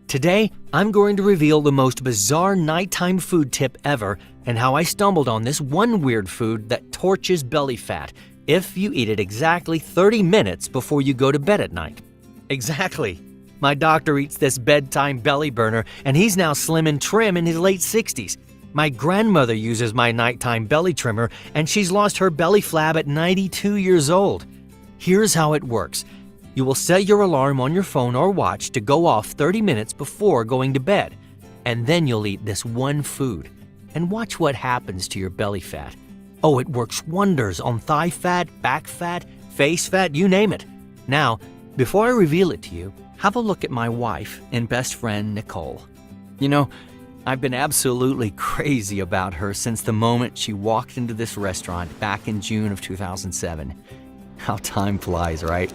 Today, I'm going to reveal the most bizarre nighttime food tip ever and how I stumbled on this one weird food that torches belly fat if you eat it exactly 30 minutes before you go to bed at night. Exactly. My doctor eats this bedtime belly burner and he's now slim and trim in his late 60s. My grandmother uses my nighttime belly trimmer and she's lost her belly flab at 92 years old. Here's how it works. You will set your alarm on your phone or watch to go off 30 minutes before going to bed, and then you'll eat this one food. And watch what happens to your belly fat. Oh, it works wonders on thigh fat, back fat, face fat, you name it. Now, before I reveal it to you, have a look at my wife and best friend, Nicole. You know, I've been absolutely crazy about her since the moment she walked into this restaurant back in June of 2007. How time flies, right?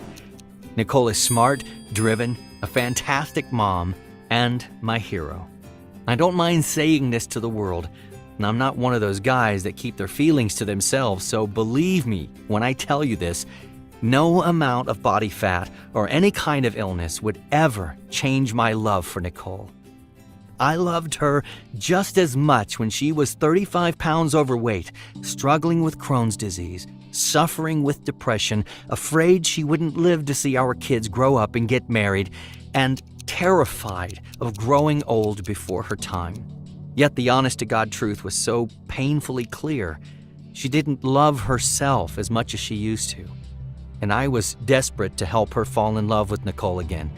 Nicole is smart, driven, a fantastic mom, and my hero. I don't mind saying this to the world, and I'm not one of those guys that keep their feelings to themselves, so believe me when I tell you this, no amount of body fat or any kind of illness would ever change my love for Nicole. I loved her just as much when she was 35 pounds overweight, struggling with Crohn's disease, suffering with depression, afraid she wouldn't live to see our kids grow up and get married, and terrified of growing old before her time. Yet the honest-to-God truth was so painfully clear. She didn't love herself as much as she used to. And I was desperate to help her fall in love with Nicole again.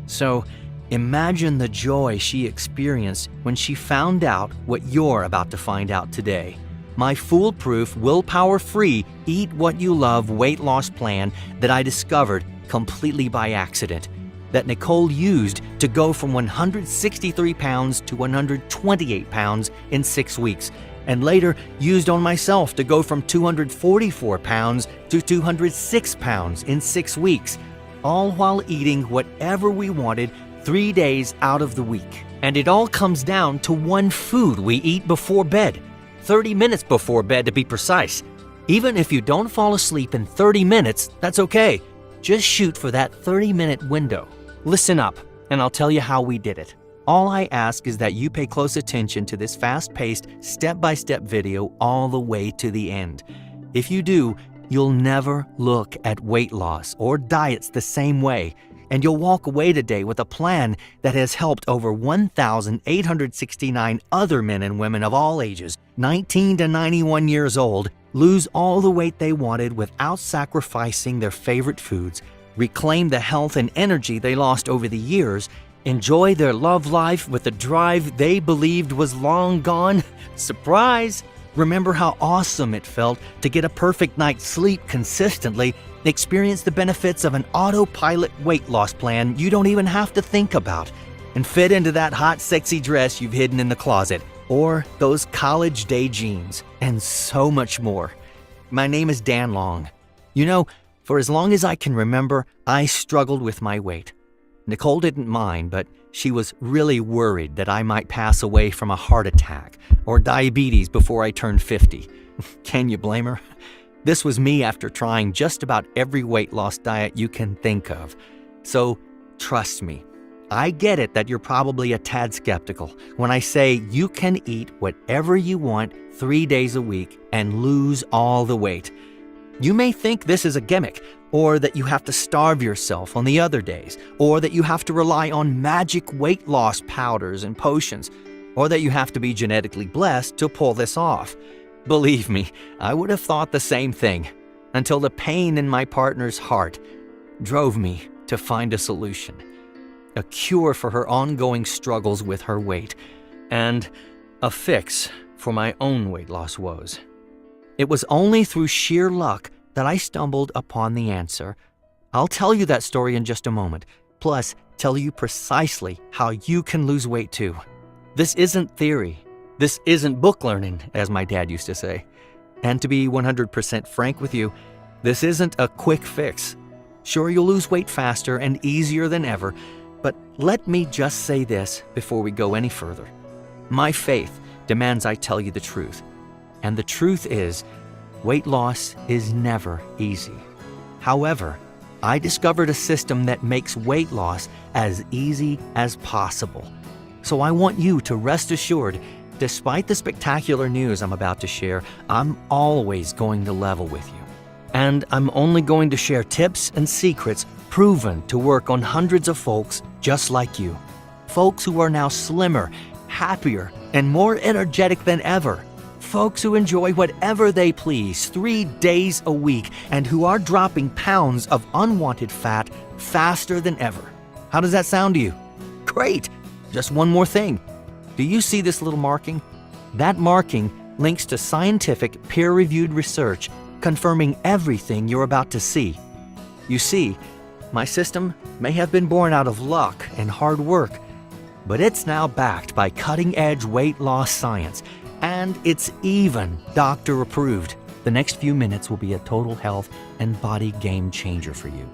So imagine the joy she experienced when she found out what you're about to find out today. My foolproof, willpower-free, eat what you love weight loss plan that I discovered completely by accident, that Nicole used to go from 163 pounds to 128 pounds in 6 weeks, and later used on myself to go from 244 pounds to 206 pounds in 6 weeks, all while eating whatever we wanted 3 days out of the week. And it all comes down to one food we eat before bed. 30 minutes before bed to be precise. Even if you don't fall asleep in 30 minutes, that's okay. Just shoot for that 30-minute window. Listen up, and I'll tell you how we did it. All I ask is that you pay close attention to this fast-paced, step-by-step video all the way to the end. If you do, you'll never look at weight loss or diets the same way, and you'll walk away today with a plan that has helped over 1,869 other men and women of all ages, 19 to 91 years old, lose all the weight they wanted without sacrificing their favorite foods, reclaim the health and energy they lost over the years, enjoy their love life with the drive they believed was long gone. Surprise! Remember how awesome it felt to get a perfect night's sleep consistently, experience the benefits of an autopilot weight loss plan you don't even have to think about, and fit into that hot, sexy dress you've hidden in the closet, or those college day jeans, and so much more. My name is Dan Long. You know, for as long as I can remember, I struggled with my weight. Nicole didn't mind, but she was really worried that I might pass away from a heart attack or diabetes before I turned 50. Can you blame her? This was me after trying just about every weight loss diet you can think of. So trust me, I get it that you're probably a tad skeptical when I say you can eat whatever you want 3 days a week and lose all the weight. You may think this is a gimmick, or that you have to starve yourself on the other days, or that you have to rely on magic weight loss powders and potions, or that you have to be genetically blessed to pull this off. Believe me, I would have thought the same thing, until the pain in my partner's heart drove me to find a solution, a cure for her ongoing struggles with her weight, and a fix for my own weight loss woes. It was only through sheer luck that I stumbled upon the answer. I'll tell you that story in just a moment, plus tell you precisely how you can lose weight too. This isn't theory. This isn't book learning, as my dad used to say. And to be 100% frank with you, this isn't a quick fix. Sure, you'll lose weight faster and easier than ever, but let me just say this before we go any further. My faith demands I tell you the truth. And the truth is, weight loss is never easy. However, I discovered a system that makes weight loss as easy as possible. So I want you to rest assured, despite the spectacular news I'm about to share, I'm always going to level with you. And I'm only going to share tips and secrets proven to work on hundreds of folks just like you. Folks who are now slimmer, happier, and more energetic than ever. Folks who enjoy whatever they please 3 days a week and who are dropping pounds of unwanted fat faster than ever. How does that sound to you? Great! Just one more thing. Do you see this little marking? That marking links to scientific, peer-reviewed research confirming everything you're about to see. You see, my system may have been born out of luck and hard work, but it's now backed by cutting-edge weight loss science, and it's even doctor approved. The next few minutes will be a total health and body game changer for you.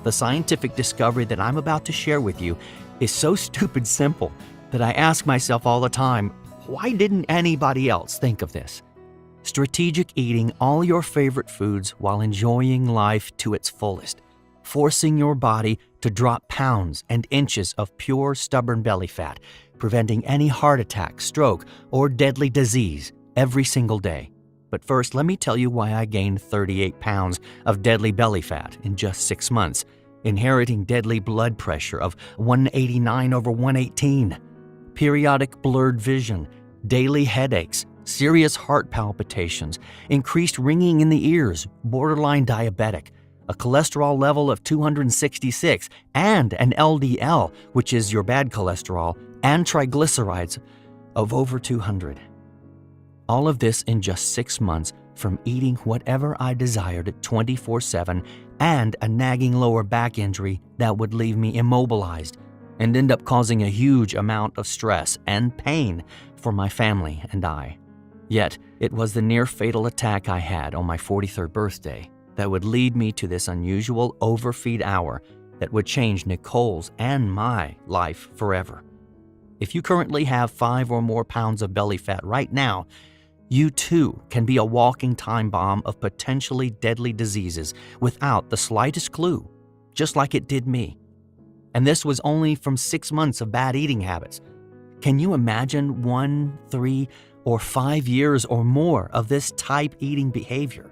The scientific discovery that I'm about to share with you is so stupid simple that I ask myself all the time, why didn't anybody else think of this? Strategic eating all your favorite foods while enjoying life to its fullest, forcing your body to drop pounds and inches of pure stubborn belly fat, preventing any heart attack, stroke, or deadly disease every single day. But first, let me tell you why I gained 38 pounds of deadly belly fat in just 6 months, inheriting deadly blood pressure of 189/118, periodic blurred vision, daily headaches, serious heart palpitations, increased ringing in the ears, borderline diabetic, a cholesterol level of 266, and an LDL, which is your bad cholesterol, and triglycerides of over 200. All of this in just 6 months from eating whatever I desired 24/7 and a nagging lower back injury that would leave me immobilized and end up causing a huge amount of stress and pain for my family and I. Yet, it was the near-fatal attack I had on my 43rd birthday that would lead me to this unusual overfeed hour that would change Nicole's and my life forever. If you currently have 5 or more pounds of belly fat right now, you too can be a walking time bomb of potentially deadly diseases without the slightest clue, just like it did me. And this was only from 6 months of bad eating habits. Can you imagine 1, 3, or 5 years or more of this type eating behavior?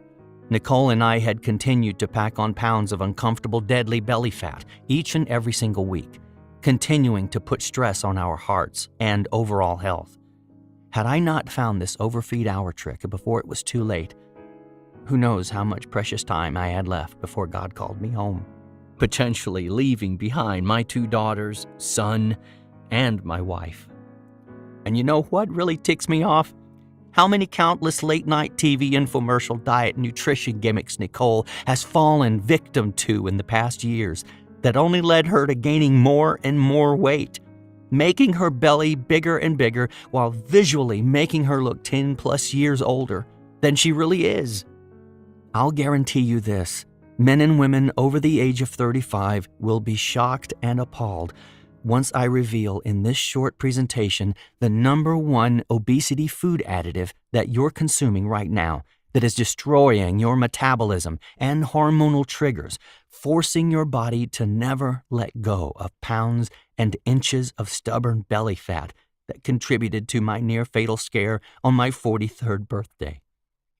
Nicole and I had continued to pack on pounds of uncomfortable, deadly belly fat each and every single week, continuing to put stress on our hearts and overall health. Had I not found this overfeed hour trick before it was too late, who knows how much precious time I had left before God called me home, potentially leaving behind my 2 daughters, son, and my wife. And you know what really ticks me off? How many countless late-night TV infomercial diet nutrition gimmicks Nicole has fallen victim to in the past years that only led her to gaining more and more weight, making her belly bigger and bigger while visually making her look 10+ years older than she really is. I'll guarantee you this, men and women over the age of 35 will be shocked and appalled once I reveal in this short presentation the #1 obesity food additive that you're consuming right now that is destroying your metabolism and hormonal triggers, forcing your body to never let go of pounds and inches of stubborn belly fat that contributed to my near-fatal scare on my 43rd birthday.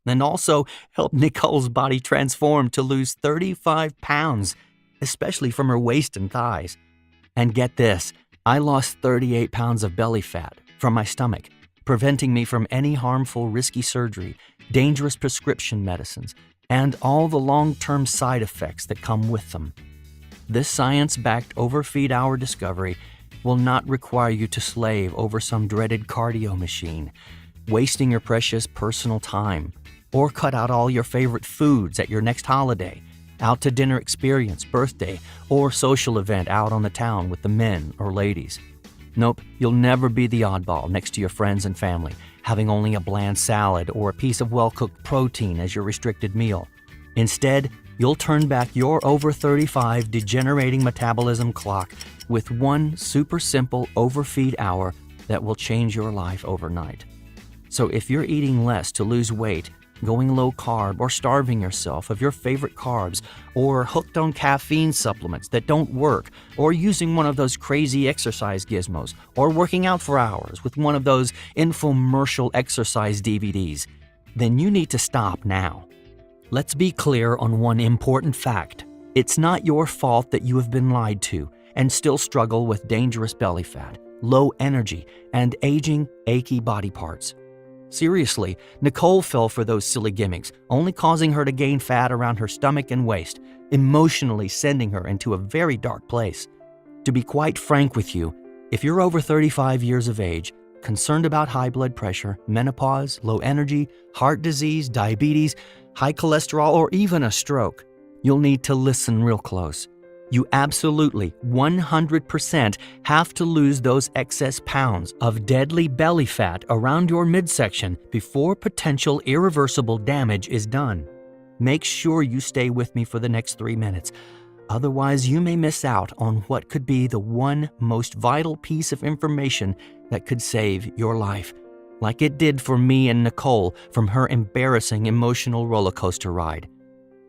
And also helped Nicole's body transform to lose 35 pounds, especially from her waist and thighs. And get this, I lost 38 pounds of belly fat from my stomach, preventing me from any harmful, risky surgery, dangerous prescription medicines, and all the long-term side effects that come with them. This science-backed overfeed hour discovery will not require you to slave over some dreaded cardio machine, wasting your precious personal time, or cut out all your favorite foods at your next holiday, out-to-dinner experience, birthday, or social event out on the town with the men or ladies. Nope, you'll never be the oddball next to your friends and family, having only a bland salad or a piece of well-cooked protein as your restricted meal. Instead, you'll turn back your over 35 degenerating metabolism clock with one super simple overfeed hour that will change your life overnight. So if you're eating less to lose weight, going low carb or starving yourself of your favorite carbs, or hooked on caffeine supplements that don't work, or using one of those crazy exercise gizmos, or working out for hours with one of those infomercial exercise DVDs, then you need to stop now. Let's be clear on one important fact. It's not your fault that you have been lied to and still struggle with dangerous belly fat, low energy, and aging, achy body parts. Seriously, Nicole fell for those silly gimmicks, only causing her to gain fat around her stomach and waist, emotionally sending her into a very dark place. To be quite frank with you, if you're over 35 years of age, concerned about high blood pressure, menopause, low energy, heart disease, diabetes, high cholesterol, or even a stroke, you'll need to listen real close. You absolutely 100% have to lose those excess pounds of deadly belly fat around your midsection before potential irreversible damage is done. Make sure you stay with me for the next 3 minutes. Otherwise, you may miss out on what could be the one most vital piece of information that could save your life, like it did for me and Nicole from her embarrassing emotional roller coaster ride.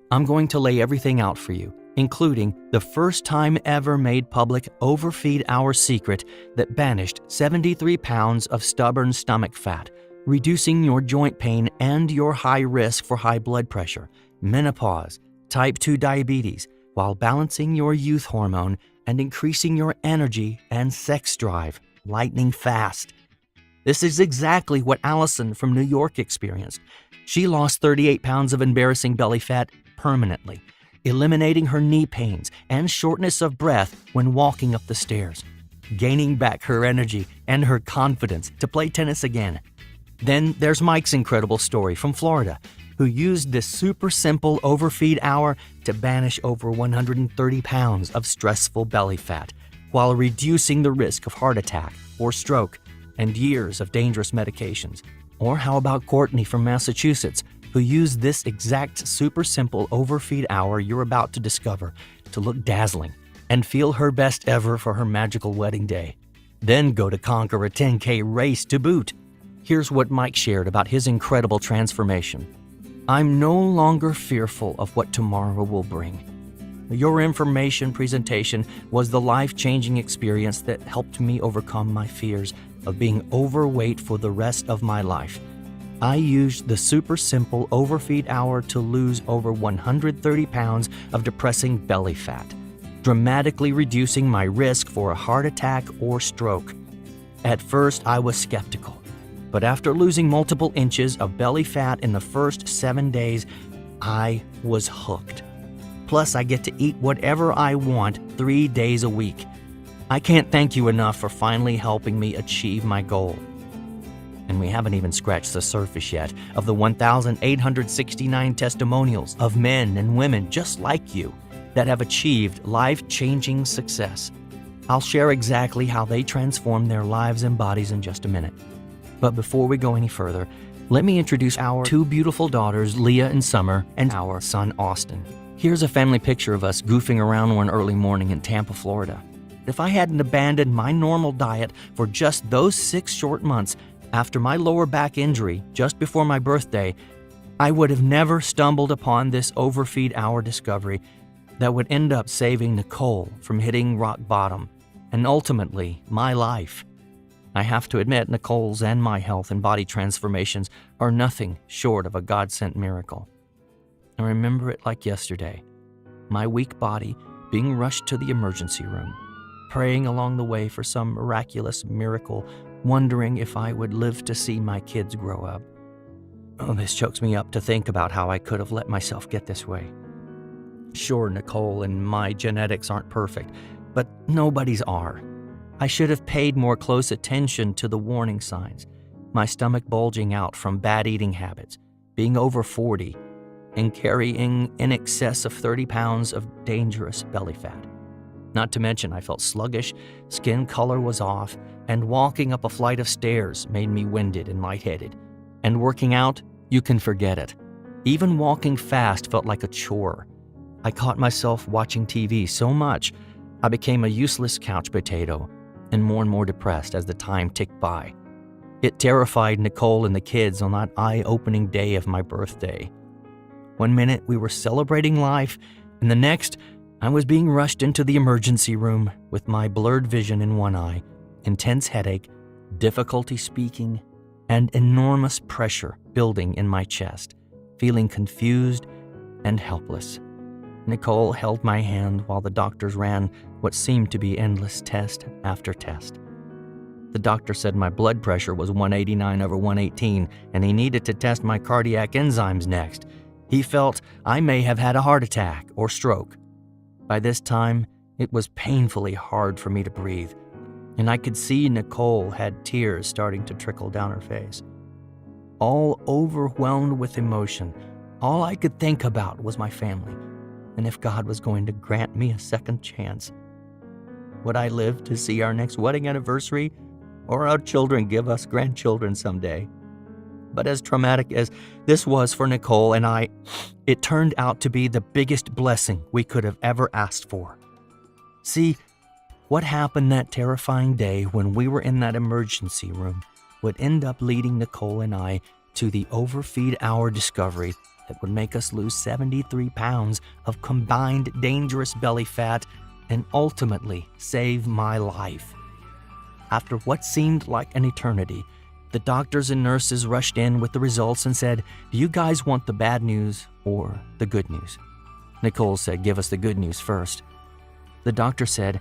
I'm going to lay everything out for you, including the first time ever made public Overfeed Hour secret that banished 73 pounds of stubborn stomach fat, reducing your joint pain and your high risk for high blood pressure, menopause, type 2 diabetes, while balancing your youth hormone and increasing your energy and sex drive lightning fast. This is exactly what Allison from New York experienced. She lost 38 pounds of embarrassing belly fat permanently, eliminating her knee pains and shortness of breath when walking up the stairs, gaining back her energy and her confidence to play tennis again. Then there's Mike's incredible story from Florida, who used this super simple Overfeed Hour to banish over 130 pounds of stressful belly fat, while reducing the risk of heart attack or stroke and years of dangerous medications. Or how about Courtney from Massachusetts, who used this exact super simple Overfeed Hour you're about to discover to look dazzling and feel her best ever for her magical wedding day. Then go to conquer a 10K race to boot. Here's what Mike shared about his incredible transformation. I'm no longer fearful of what tomorrow will bring. Your information presentation was the life-changing experience that helped me overcome my fears of being overweight for the rest of my life. I used the super simple Overfeed Hour to lose over 130 pounds of depressing belly fat, dramatically reducing my risk for a heart attack or stroke. At first, I was skeptical, but after losing multiple inches of belly fat in the first 7 days, I was hooked. Plus, I get to eat whatever I want 3 days a week. I can't thank you enough for finally helping me achieve my goal. And we haven't even scratched the surface yet of the 1,869 testimonials of men and women just like you that have achieved life-changing success. I'll share exactly how they transformed their lives and bodies in just a minute. But before we go any further, let me introduce our 2 beautiful daughters, Leah and Summer, and our son, Austin. Here's a family picture of us goofing around one early morning in Tampa, Florida. If I hadn't abandoned my normal diet for just those 6 short months after my lower back injury just before my birthday, I would have never stumbled upon this Overfeed Hour discovery that would end up saving Nicole from hitting rock bottom and ultimately my life. I have to admit, Nicole's and my health and body transformations are nothing short of a God-sent miracle. I remember it like yesterday, my weak body being rushed to the emergency room, praying along the way for some miraculous miracle, wondering if I would live to see my kids grow up. Oh, this chokes me up to think about how I could have let myself get this way. Sure, Nicole and my genetics aren't perfect, but nobody's are. I should have paid more close attention to the warning signs. My stomach bulging out from bad eating habits, being over 40, and carrying in excess of 30 pounds of dangerous belly fat. Not to mention, I felt sluggish, skin color was off, and walking up a flight of stairs made me winded and lightheaded. And working out, you can forget it. Even walking fast felt like a chore. I caught myself watching TV so much, I became a useless couch potato, and more depressed as the time ticked by. It terrified Nicole and the kids on that eye-opening day of my birthday. One minute we were celebrating life, and the next I was being rushed into the emergency room with my blurred vision in one eye, intense headache, difficulty speaking, and enormous pressure building in my chest, feeling confused and helpless. Nicole held my hand while the doctors ran what seemed to be endless test after test. The doctor said my blood pressure was 189/118, and he needed to test my cardiac enzymes next. He felt I may have had a heart attack or stroke. By this time, it was painfully hard for me to breathe, and I could see Nicole had tears starting to trickle down her face. All overwhelmed with emotion, all I could think about was my family, and if God was going to grant me a second chance. Would I live to see our next wedding anniversary, or our children give us grandchildren someday? But as traumatic as this was for Nicole and I, it turned out to be the biggest blessing we could have ever asked for. See, what happened that terrifying day when we were in that emergency room would end up leading Nicole and I to the overfeed hour discovery that would make us lose 73 pounds of combined dangerous belly fat and ultimately save my life. After what seemed like an eternity, the doctors and nurses rushed in with the results and said, "Do you guys want the bad news or the good news?" Nicole said, "Give us the good news first." The doctor said,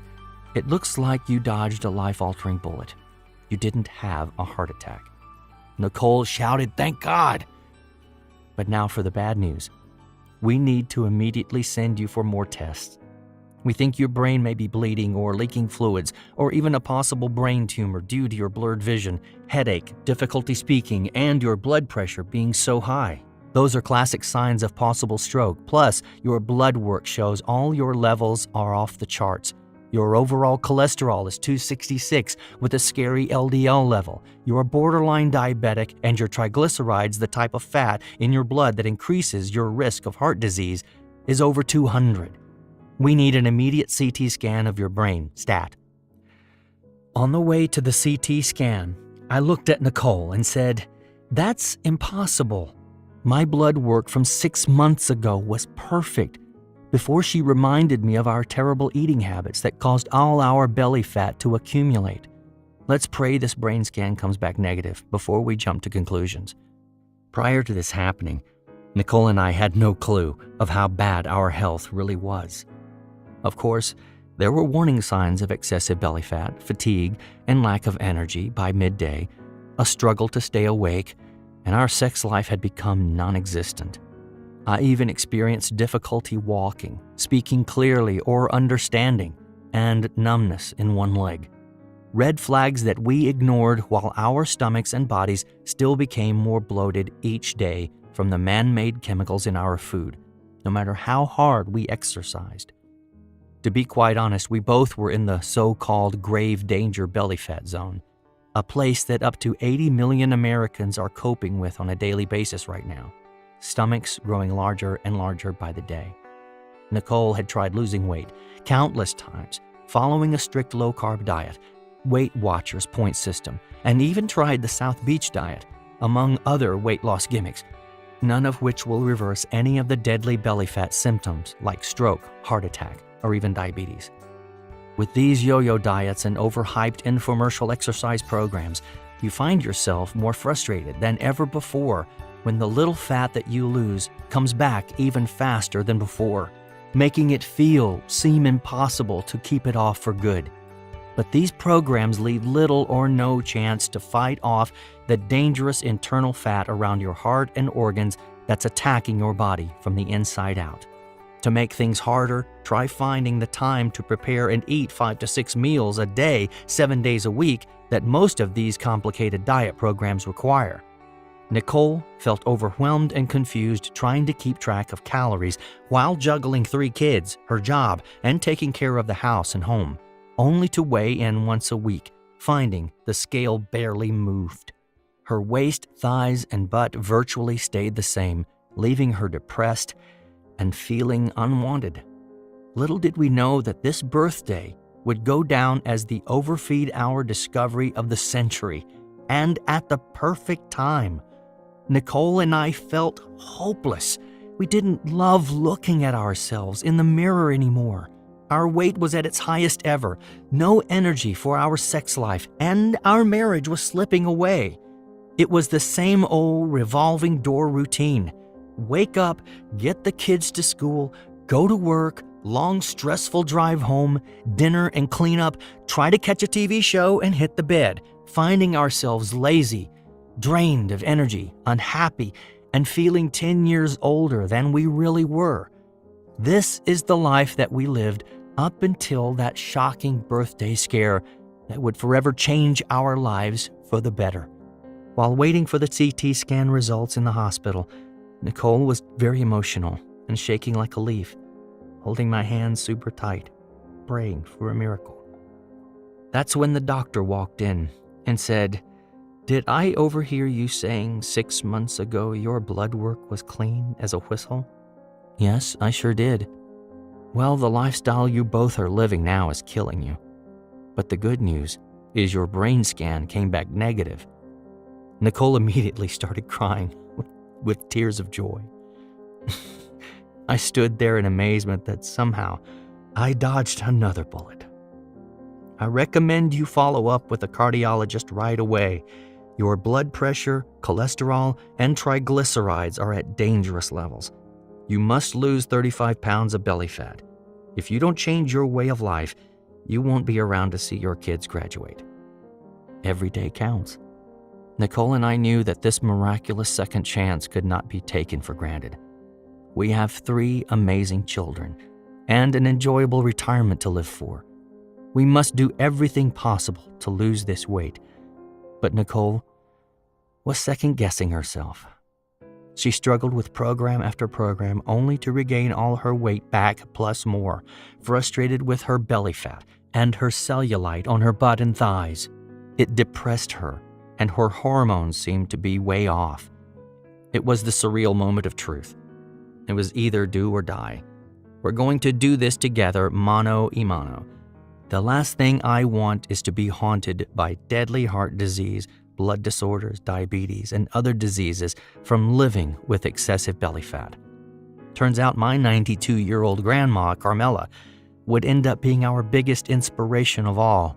"It looks like you dodged a life-altering bullet. You didn't have a heart attack." Nicole shouted, "Thank God!" But now for the bad news. We need to immediately send you for more tests. We think your brain may be bleeding or leaking fluids, or even a possible brain tumor due to your blurred vision, headache, difficulty speaking, and your blood pressure being so high. Those are classic signs of possible stroke. Plus, your blood work shows all your levels are off the charts. Your overall cholesterol is 266 with a scary LDL level. You're borderline diabetic, and your triglycerides, the type of fat in your blood that increases your risk of heart disease, is over 200. We need an immediate CT scan of your brain, stat. On the way to the CT scan, I looked at Nicole and said, "That's impossible. My blood work from 6 months ago was perfect," before she reminded me of our terrible eating habits that caused all our belly fat to accumulate. Let's pray this brain scan comes back negative before we jump to conclusions. Prior to this happening, Nicole and I had no clue of how bad our health really was. Of course, there were warning signs of excessive belly fat, fatigue, and lack of energy by midday, a struggle to stay awake, and our sex life had become non-existent. I even experienced difficulty walking, speaking clearly, or understanding, and numbness in one leg. Red flags that we ignored while our stomachs and bodies still became more bloated each day from the man-made chemicals in our food, no matter how hard we exercised. To be quite honest, we both were in the so-called grave danger belly fat zone, a place that up to 80 million Americans are coping with on a daily basis right now, stomachs growing larger and larger by the day. Nicole had tried losing weight countless times, following a strict low-carb diet, Weight Watchers point system, and even tried the South Beach diet, among other weight loss gimmicks, none of which will reverse any of the deadly belly fat symptoms like stroke, heart attack, or even diabetes. With these yo-yo diets and overhyped infomercial exercise programs, you find yourself more frustrated than ever before when the little fat that you lose comes back even faster than before, making it seem impossible to keep it off for good. But these programs leave little or no chance to fight off the dangerous internal fat around your heart and organs that's attacking your body from the inside out. To make things harder, try finding the time to prepare and eat 5 to 6 meals a day, 7 days a week that most of these complicated diet programs require. Nicole felt overwhelmed and confused trying to keep track of calories while juggling 3 kids, her job, and taking care of the house and home, only to weigh in once a week, finding the scale barely moved. Her waist, thighs, and butt virtually stayed the same, leaving her depressed and feeling unwanted. Little did we know that this birthday would go down as the overfeed hour discovery of the century, and at the perfect time. Nicole and I felt hopeless. We didn't love looking at ourselves in the mirror anymore. Our weight was at its highest ever, no energy for our sex life, and our marriage was slipping away. It was the same old revolving door routine. Wake up, get the kids to school, go to work, long stressful drive home, dinner and clean up, try to catch a TV show and hit the bed, finding ourselves lazy, drained of energy, unhappy, and feeling 10 years older than we really were. This is the life that we lived up until that shocking birthday scare that would forever change our lives for the better. While waiting for the CT scan results in the hospital, Nicole was very emotional and shaking like a leaf, holding my hand super tight, praying for a miracle. That's when the doctor walked in and said, "Did I overhear you saying 6 months ago your blood work was clean as a whistle?" "Yes, I sure did." "Well, the lifestyle you both are living now is killing you. But the good news is your brain scan came back negative." Nicole immediately started crying with tears of joy. I stood there in amazement that somehow I dodged another bullet. "I recommend you follow up with a cardiologist right away. Your blood pressure, cholesterol, and triglycerides are at dangerous levels. You must lose 35 pounds of belly fat. If you don't change your way of life, you won't be around to see your kids graduate." Every day counts. Nicole and I knew that this miraculous second chance could not be taken for granted. We have 3 amazing children and an enjoyable retirement to live for. We must do everything possible to lose this weight. But Nicole was second-guessing herself. She struggled with program after program only to regain all her weight back plus more, frustrated with her belly fat and her cellulite on her butt and thighs. It depressed her, and her hormones seemed to be way off. It was the surreal moment of truth. It was either do or die. We're going to do this together, mano a mano. The last thing I want is to be haunted by deadly heart disease, blood disorders, diabetes, and other diseases from living with excessive belly fat. Turns out my 92-year-old grandma, Carmela, would end up being our biggest inspiration of all.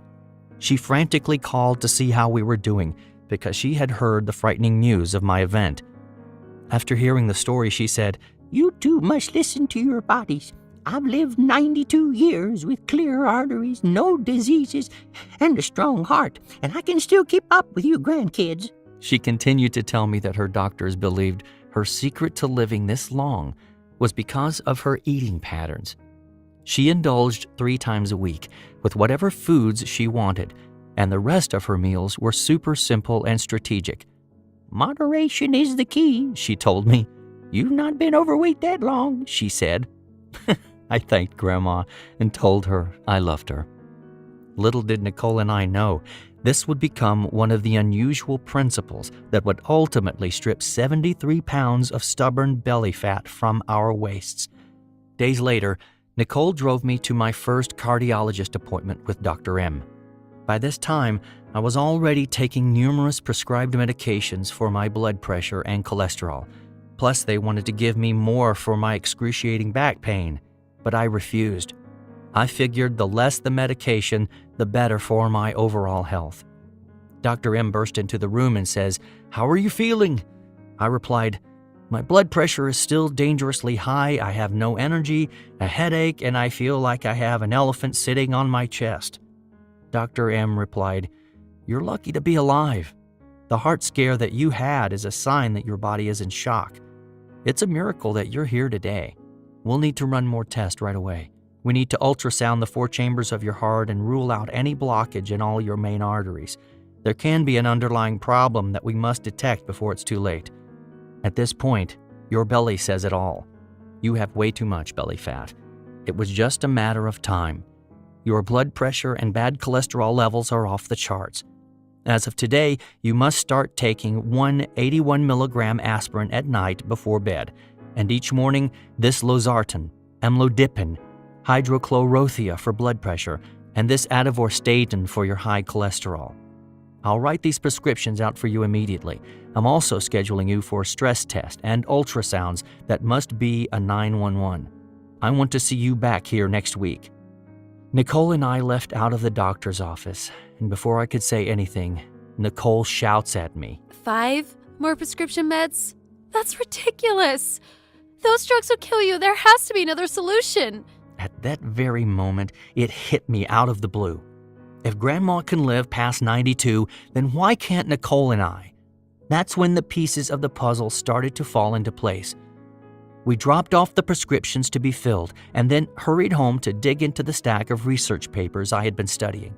She frantically called to see how we were doing because she had heard the frightening news of my event. After hearing the story, she said, "You two must listen to your bodies. I've lived 92 years with clear arteries, no diseases, and a strong heart, and I can still keep up with you grandkids." She continued to tell me that her doctors believed her secret to living this long was because of her eating patterns. She indulged 3 times a week with whatever foods she wanted, and the rest of her meals were super simple and strategic. "Moderation is the key," she told me. "You've not been overweight that long," she said. I thanked Grandma and told her I loved her. Little did Nicole and I know this would become one of the unusual principles that would ultimately strip 73 pounds of stubborn belly fat from our waists. Days later, Nicole drove me to my first cardiologist appointment with Dr. M. By this time, I was already taking numerous prescribed medications for my blood pressure and cholesterol. Plus, they wanted to give me more for my excruciating back pain, but I refused. I figured the less the medication, the better for my overall health. Dr. M burst into the room and says, "How are you feeling?" I replied, "My blood pressure is still dangerously high, I have no energy, a headache, and I feel like I have an elephant sitting on my chest." Dr. M replied, "You're lucky to be alive. The heart scare that you had is a sign that your body is in shock. It's a miracle that you're here today. We'll need to run more tests right away. We need to ultrasound the 4 chambers of your heart and rule out any blockage in all your main arteries. There can be an underlying problem that we must detect before it's too late. At this point, your belly says it all. You have way too much belly fat. It was just a matter of time. Your blood pressure and bad cholesterol levels are off the charts. As of today, you must start taking 1 81 milligram aspirin at night before bed, and each morning this losartan, amlodipine, hydrochlorothea for blood pressure, and this atorvastatin for your high cholesterol. I'll write these prescriptions out for you immediately. I'm also scheduling you for a stress test and ultrasounds that must be a 911. I want to see you back here next week." Nicole and I left out of the doctor's office, and before I could say anything, Nicole shouts at me. 5 more prescription meds? That's ridiculous. Those drugs will kill you. There has to be another solution. At that very moment, it hit me out of the blue. If Grandma can live past 92, then why can't Nicole and I? That's when the pieces of the puzzle started to fall into place. We dropped off the prescriptions to be filled and then hurried home to dig into the stack of research papers I had been studying.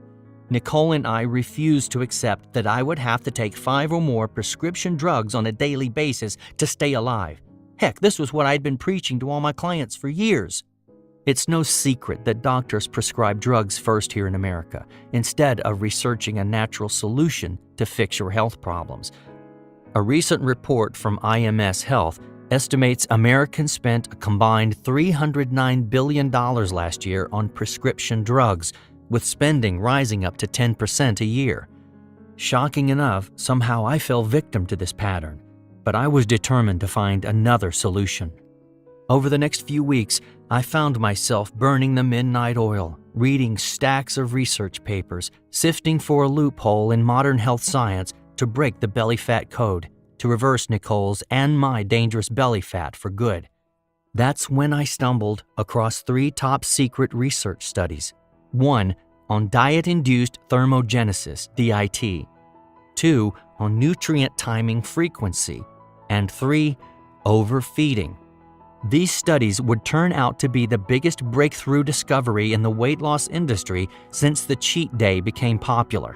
Nicole and I refused to accept that I would have to take 5 or more prescription drugs on a daily basis to stay alive. Heck, this was what I'd been preaching to all my clients for years. It's no secret that doctors prescribe drugs first here in America, instead of researching a natural solution to fix your health problems. A recent report from IMS Health estimates Americans spent a combined $309 billion last year on prescription drugs, with spending rising up to 10% a year. Shocking enough, somehow I fell victim to this pattern, but I was determined to find another solution. Over the next few weeks, I found myself burning the midnight oil, reading stacks of research papers, sifting for a loophole in modern health science to break the belly fat code, to reverse Nicole's and my dangerous belly fat for good. That's when I stumbled across 3 top-secret research studies. 1 on diet-induced thermogenesis, DIT. 2 on nutrient timing frequency. And 3, overfeeding. These studies would turn out to be the biggest breakthrough discovery in the weight loss industry since the cheat day became popular.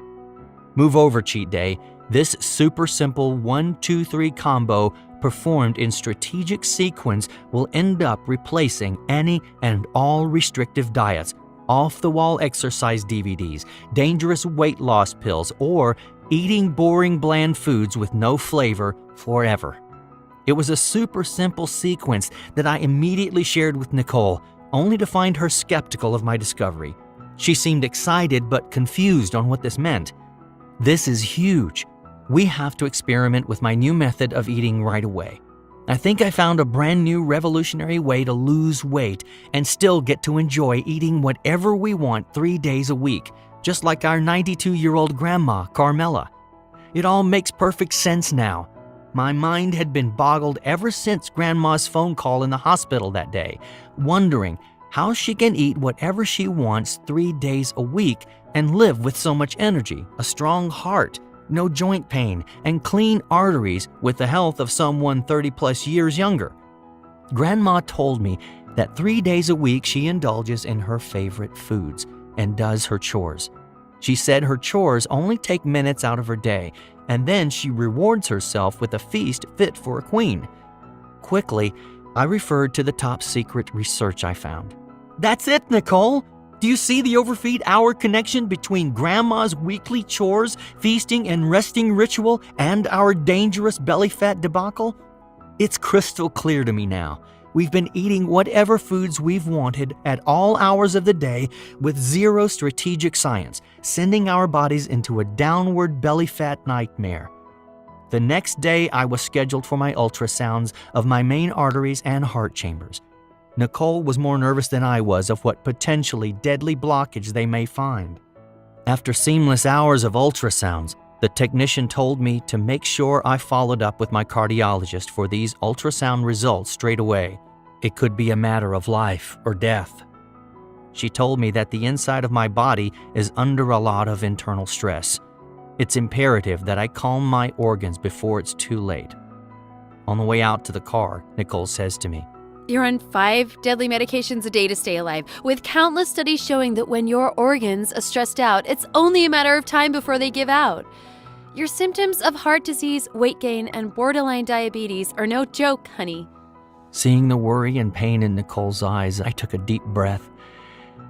Move over cheat day. This super simple 1-2-3 combo performed in strategic sequence will end up replacing any and all restrictive diets, off-the-wall exercise DVDs, dangerous weight loss pills, or eating boring bland foods with no flavor forever. It was a super simple sequence that I immediately shared with Nicole, only to find her skeptical of my discovery. She seemed excited but confused on what this meant. This is huge. We have to experiment with my new method of eating right away. I think I found a brand new revolutionary way to lose weight and still get to enjoy eating whatever we want 3 days a week, just like our 92-year-old grandma, Carmela. It all makes perfect sense now. My mind had been boggled ever since Grandma's phone call in the hospital that day, wondering how she can eat whatever she wants 3 days a week and live with so much energy, a strong heart, no joint pain, and clean arteries with the health of someone 30-plus years younger. Grandma told me that 3 days a week she indulges in her favorite foods and does her chores. She said her chores only take minutes out of her day, and then she rewards herself with a feast fit for a queen. Quickly, I referred to the top-secret research I found. "That's it, Nicole! Do you see the overfeed hour connection between Grandma's weekly chores, feasting, and resting ritual and our dangerous belly fat debacle? It's crystal clear to me now. We've been eating whatever foods we've wanted at all hours of the day with zero strategic science, sending our bodies into a downward belly fat nightmare. The next day, I was scheduled for my ultrasounds of my main arteries and heart chambers. Nicole was more nervous than I was of what potentially deadly blockage they may find. After seamless hours of ultrasounds, the technician told me to make sure I followed up with my cardiologist for these ultrasound results straight away. It could be a matter of life or death. She told me that the inside of my body is under a lot of internal stress. It's imperative that I calm my organs before it's too late. On the way out to the car, Nicole says to me, You're on 5 deadly medications a day to stay alive, with countless studies showing that when your organs are stressed out, it's only a matter of time before they give out. Your symptoms of heart disease, weight gain, and borderline diabetes are no joke, honey. Seeing the worry and pain in Nicole's eyes, I took a deep breath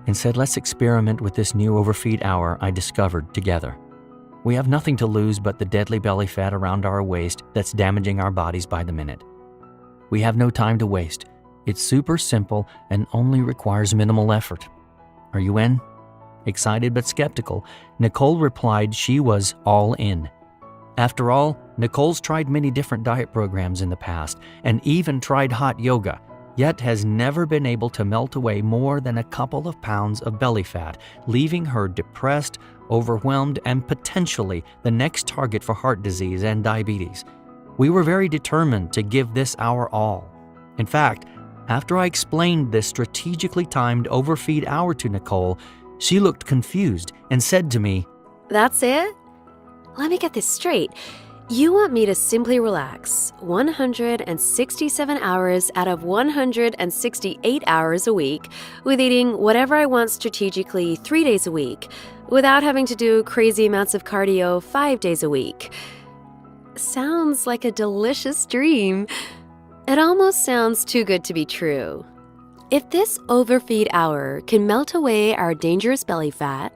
and said, let's experiment with this new overfeed hour I discovered together. We have nothing to lose but the deadly belly fat around our waist that's damaging our bodies by the minute. We have no time to waste. It's super simple and only requires minimal effort. Are you in? Excited but skeptical, Nicole replied she was all in. After all, Nicole's tried many different diet programs in the past and even tried hot yoga, yet has never been able to melt away more than a couple of pounds of belly fat, leaving her depressed, overwhelmed, and potentially the next target for heart disease and diabetes. We were very determined to give this our all. In fact, after I explained this strategically timed overfeed hour to Nicole, she looked confused and said to me, That's it? Let me get this straight. You want me to simply relax 167 hours out of 168 hours a week with eating whatever I want strategically 3 days a week without having to do crazy amounts of cardio 5 days a week. Sounds like a delicious dream. It almost sounds too good to be true. If this overfeed hour can melt away our dangerous belly fat,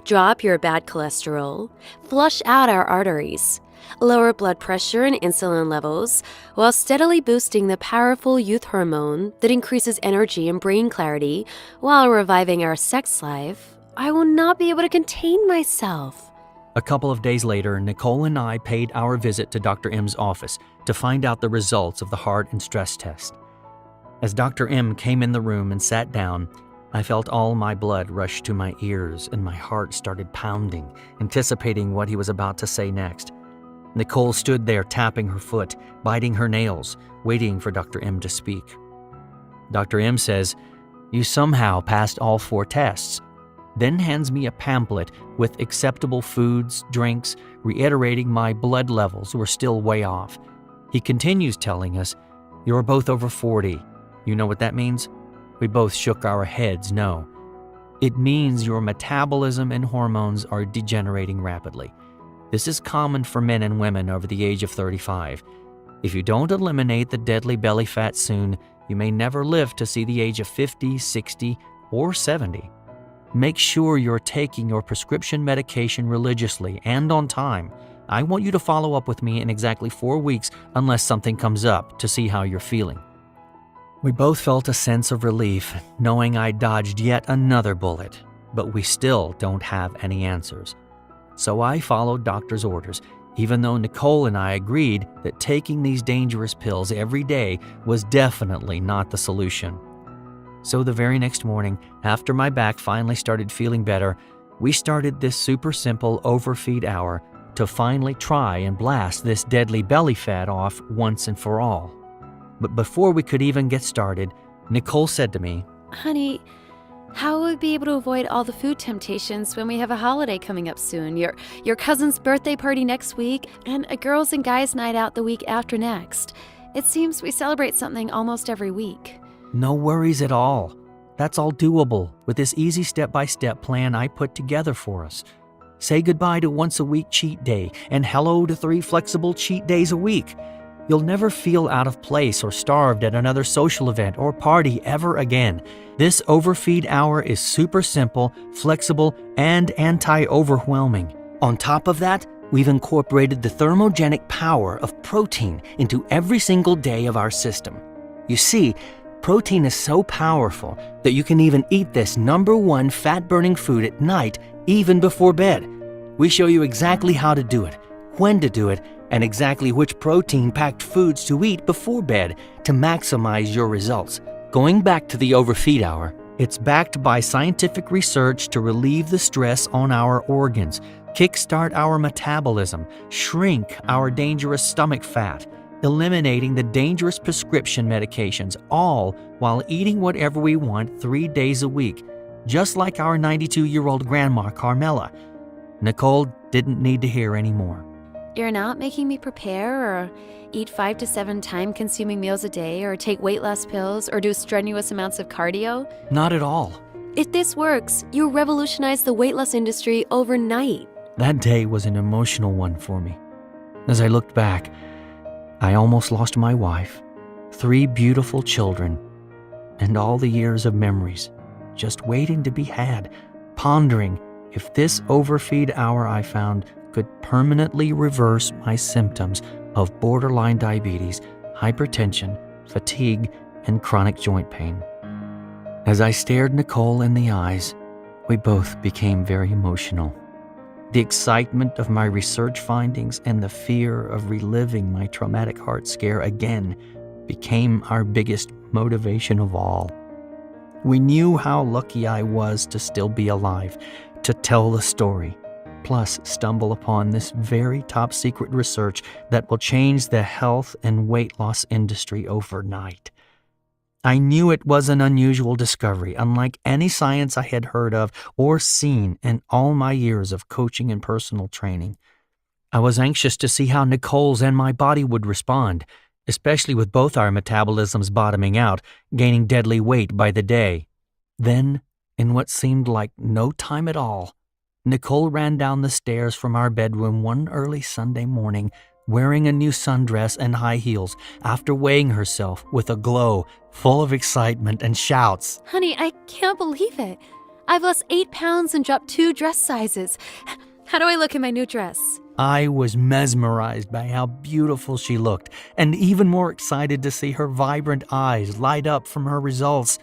drop your bad cholesterol, flush out our arteries, lower blood pressure and insulin levels, while steadily boosting the powerful youth hormone that increases energy and brain clarity while reviving our sex life, I will not be able to contain myself. A couple of days later, Nicole and I paid our visit to Dr. M's office to find out the results of the heart and stress test. As Dr. M came in the room and sat down, I felt all my blood rush to my ears and my heart started pounding, anticipating what he was about to say next. Nicole stood there tapping her foot, biting her nails, waiting for Dr. M to speak. Dr. M says, "You somehow passed all 4 tests," then hands me a pamphlet with acceptable foods, drinks, reiterating my blood levels were still way off. He continues telling us, "You're both over 40. You know what that means?" We both shook our heads no. It means your metabolism and hormones are degenerating rapidly. This is common for men and women over the age of 35. If you don't eliminate the deadly belly fat soon, you may never live to see the age of 50, 60, or 70. Make sure you're taking your prescription medication religiously and on time. I want you to follow up with me in exactly 4 weeks unless something comes up to see how you're feeling. We both felt a sense of relief, knowing I dodged yet another bullet, but we still don't have any answers. So I followed doctor's orders, even though Nicole and I agreed that taking these dangerous pills every day was definitely not the solution. So the very next morning, after my back finally started feeling better, we started this super simple overfeed hour to finally try and blast this deadly belly fat off once and for all. But before we could even get started, Nicole said to me, Honey, how will we be able to avoid all the food temptations when we have a holiday coming up soon? Your cousin's birthday party next week and a girls' and guys' night out the week after next. It seems we celebrate something almost every week. "No worries at all. That's all doable with this easy step-by-step plan I put together for us. Say goodbye to once-a-week cheat day and hello to 3 flexible cheat days a week. You'll never feel out of place or starved at another social event or party ever again. This overfeed hour is super simple, flexible, and anti-overwhelming. On top of that, we've incorporated the thermogenic power of protein into every single day of our system. You see, protein is so powerful that you can even eat this #1 fat-burning food at night, even before bed. We show you exactly how to do it, when to do it, and exactly which protein-packed foods to eat before bed to maximize your results. Going back to the overfeed hour, it's backed by scientific research to relieve the stress on our organs, kickstart our metabolism, shrink our dangerous stomach fat, eliminating the dangerous prescription medications, all while eating whatever we want 3 days a week, just like our 92-year-old grandma Carmela. Nicole didn't need to hear any more. You're not making me prepare or eat 5 to 7 time-consuming meals a day or take weight loss pills or do strenuous amounts of cardio? Not at all. If this works, you'll revolutionize the weight loss industry overnight. That day was an emotional one for me. As I looked back, I almost lost my wife, 3 beautiful children, and all the years of memories just waiting to be had, pondering if this overfeed hour I found could permanently reverse my symptoms of borderline diabetes, hypertension, fatigue, and chronic joint pain. As I stared Nicole in the eyes, We both became very emotional. The excitement of my research findings and the fear of reliving my traumatic heart scare again became our biggest motivation of all. We knew how lucky I was to still be alive, to tell the story, plus stumble upon this very top secret research that will change the health and weight loss industry overnight. I knew it was an unusual discovery, unlike any science I had heard of or seen in all my years of coaching and personal training. I was anxious to see how Nicole's and my body would respond, especially with both our metabolisms bottoming out, gaining deadly weight by the day. Then, in what seemed like no time at all, Nicole ran down the stairs from our bedroom one early Sunday morning, wearing a new sundress and high heels, after weighing herself with a glow full of excitement and shouts. Honey, I can't believe it. I've lost 8 pounds and dropped 2 dress sizes. How do I look in my new dress? I was mesmerized by how beautiful she looked, and even more excited to see her vibrant eyes light up from her results.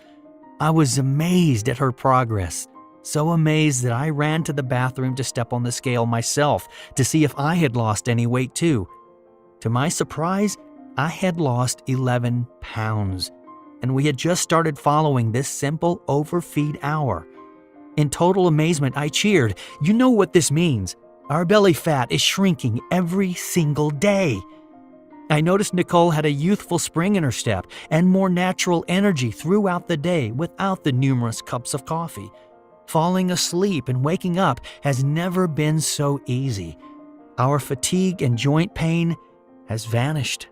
I was amazed at her progress, so amazed that I ran to the bathroom to step on the scale myself to see if I had lost any weight too. To my surprise, I had lost 11 pounds, and we had just started following this simple overfeed hour. In total amazement, I cheered. You know what this means. Our belly fat is shrinking every single day. I noticed Nicole had a youthful spring in her step and more natural energy throughout the day without the numerous cups of coffee. Falling asleep and waking up has never been so easy. Our fatigue and joint pain has vanished.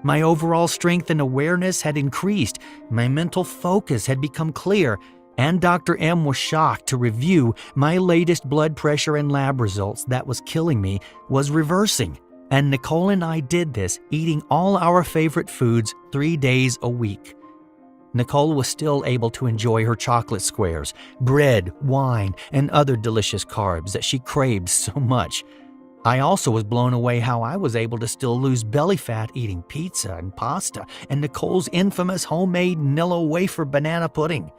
My overall strength and awareness had increased. My mental focus had become clear. And Dr. M was shocked to review my latest blood pressure and lab results that was killing me was reversing. And Nicole and I did this, eating all our favorite foods 3 days a week. Nicole was still able to enjoy her chocolate squares, bread, wine, and other delicious carbs that she craved so much. I also was blown away how I was able to still lose belly fat eating pizza and pasta and Nicole's infamous homemade Nilla wafer banana pudding.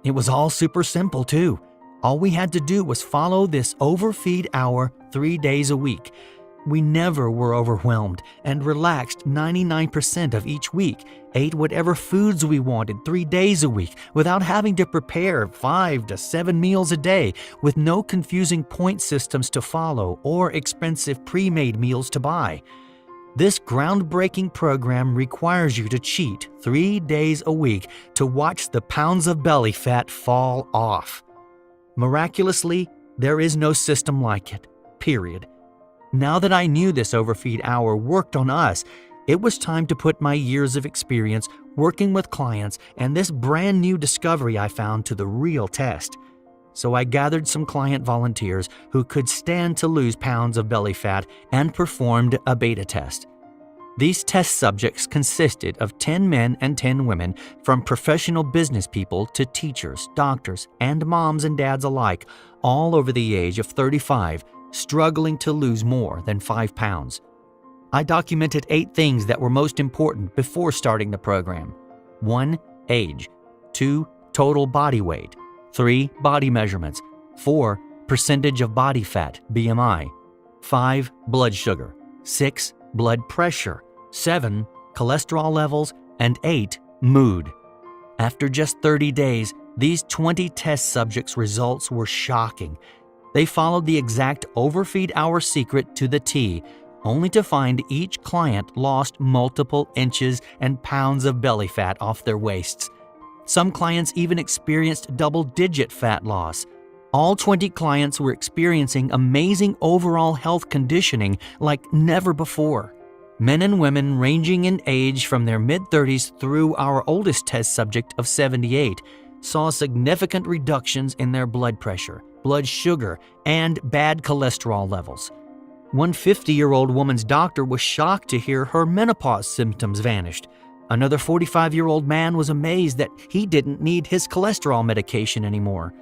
It was all super simple, too. All we had to do was follow this overfeed hour 3 days a week. We never were overwhelmed and relaxed 99% of each week, ate whatever foods we wanted 3 days a week without having to prepare 5 to 7 meals a day, with no confusing point systems to follow or expensive pre-made meals to buy. This groundbreaking program requires you to cheat 3 days a week to watch the pounds of belly fat fall off. Miraculously, there is no system like it, period. Now that I knew this overfeed hour worked on us, it was time to put my years of experience working with clients and this brand new discovery I found to the real test. So I gathered some client volunteers who could stand to lose pounds of belly fat and performed a beta test. These test subjects consisted of 10 men and 10 women, from professional business people to teachers, doctors, and moms and dads alike, all over the age of 35, struggling to lose more than 5 pounds. I documented 8 things that were most important before starting the program. 1. Age. 2. Total body weight. 3. Body measurements. 4. Percentage of body fat, BMI. 5. Blood sugar. 6. Blood pressure. 7. Cholesterol levels. And 8. Mood. After just 30 days, these 20 test subjects' results were shocking. They followed the exact overfeed hour secret to the T, only to find each client lost multiple inches and pounds of belly fat off their waists. Some clients even experienced double-digit fat loss. All 20 clients were experiencing amazing overall health conditioning like never before. Men and women ranging in age from their mid-30s through our oldest test subject of 78 saw significant reductions in their blood pressure, blood sugar, and bad cholesterol levels. One 50-year-old woman's doctor was shocked to hear her menopause symptoms vanished. Another 45-year-old man was amazed that he didn't need his cholesterol medication anymore.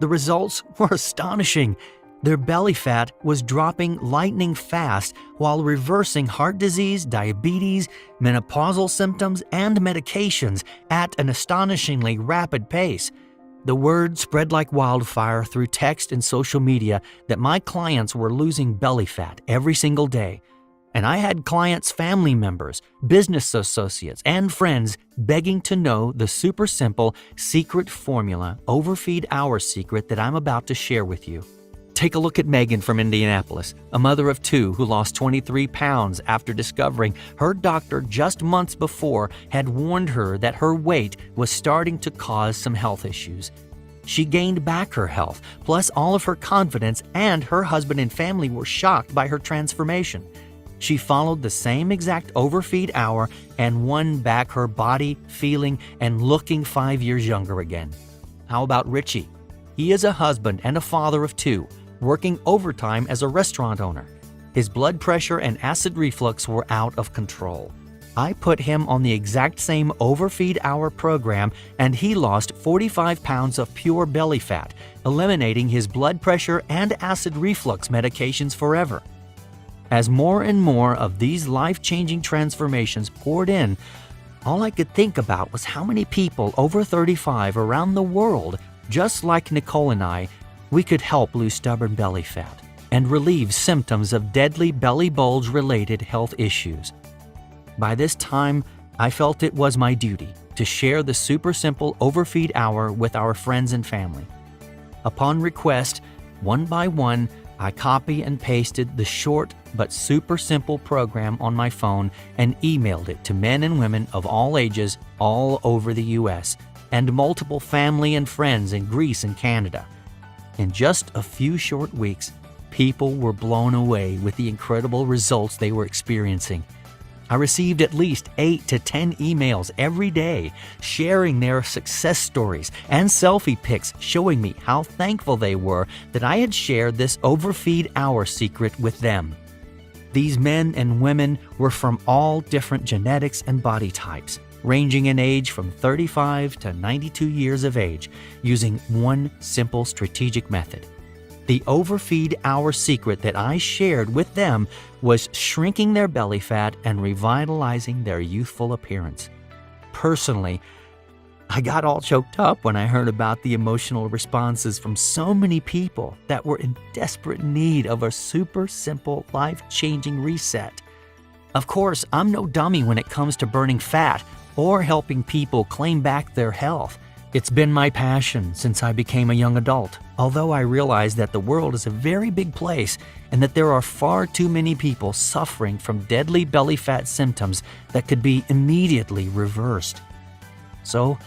The results were astonishing. Their belly fat was dropping lightning fast while reversing heart disease, diabetes, menopausal symptoms, and medications at an astonishingly rapid pace. The word spread like wildfire through text and social media that my clients were losing belly fat every single day. And I had clients' family members, business associates, and friends begging to know the super simple secret formula, Overfeed Hour secret that I'm about to share with you. Take a look at Megan from Indianapolis, a mother of 2 who lost 23 pounds after discovering her doctor just months before had warned her that her weight was starting to cause some health issues. She gained back her health, plus all of her confidence, and her husband and family were shocked by her transformation. She followed the same exact Overfeed Hour and won back her body, feeling, and looking 5 years younger again. How about Richie? He is a husband and a father of 2, working overtime as a restaurant owner. His blood pressure and acid reflux were out of control. I put him on the exact same Overfeed Hour program, and he lost 45 pounds of pure belly fat, eliminating his blood pressure and acid reflux medications forever. As more and more of these life-changing transformations poured in, all I could think about was how many people over 35 around the world, just like Nicole and I, we could help lose stubborn belly fat and relieve symptoms of deadly belly bulge-related health issues. By this time, I felt it was my duty to share the super simple Overfeed Hour with our friends and family. Upon request, one by one, I copy and pasted the short but super simple program on my phone and emailed it to men and women of all ages all over the U.S. and multiple family and friends in Greece and Canada. In just a few short weeks, people were blown away with the incredible results they were experiencing. I received at least 8 to 10 emails every day sharing their success stories and selfie pics showing me how thankful they were that I had shared this Overfeed Hour secret with them. These men and women were from all different genetics and body types, ranging in age from 35 to 92 years of age, using one simple strategic method. The Overfeed Hour secret that I shared with them was shrinking their belly fat and revitalizing their youthful appearance. Personally, I got all choked up when I heard about the emotional responses from so many people that were in desperate need of a super simple, life-changing reset. Of course, I'm no dummy when it comes to burning fat or helping people claim back their health. It's been my passion since I became a young adult, although I realize that the world is a very big place and that there are far too many people suffering from deadly belly fat symptoms that could be immediately reversed. So,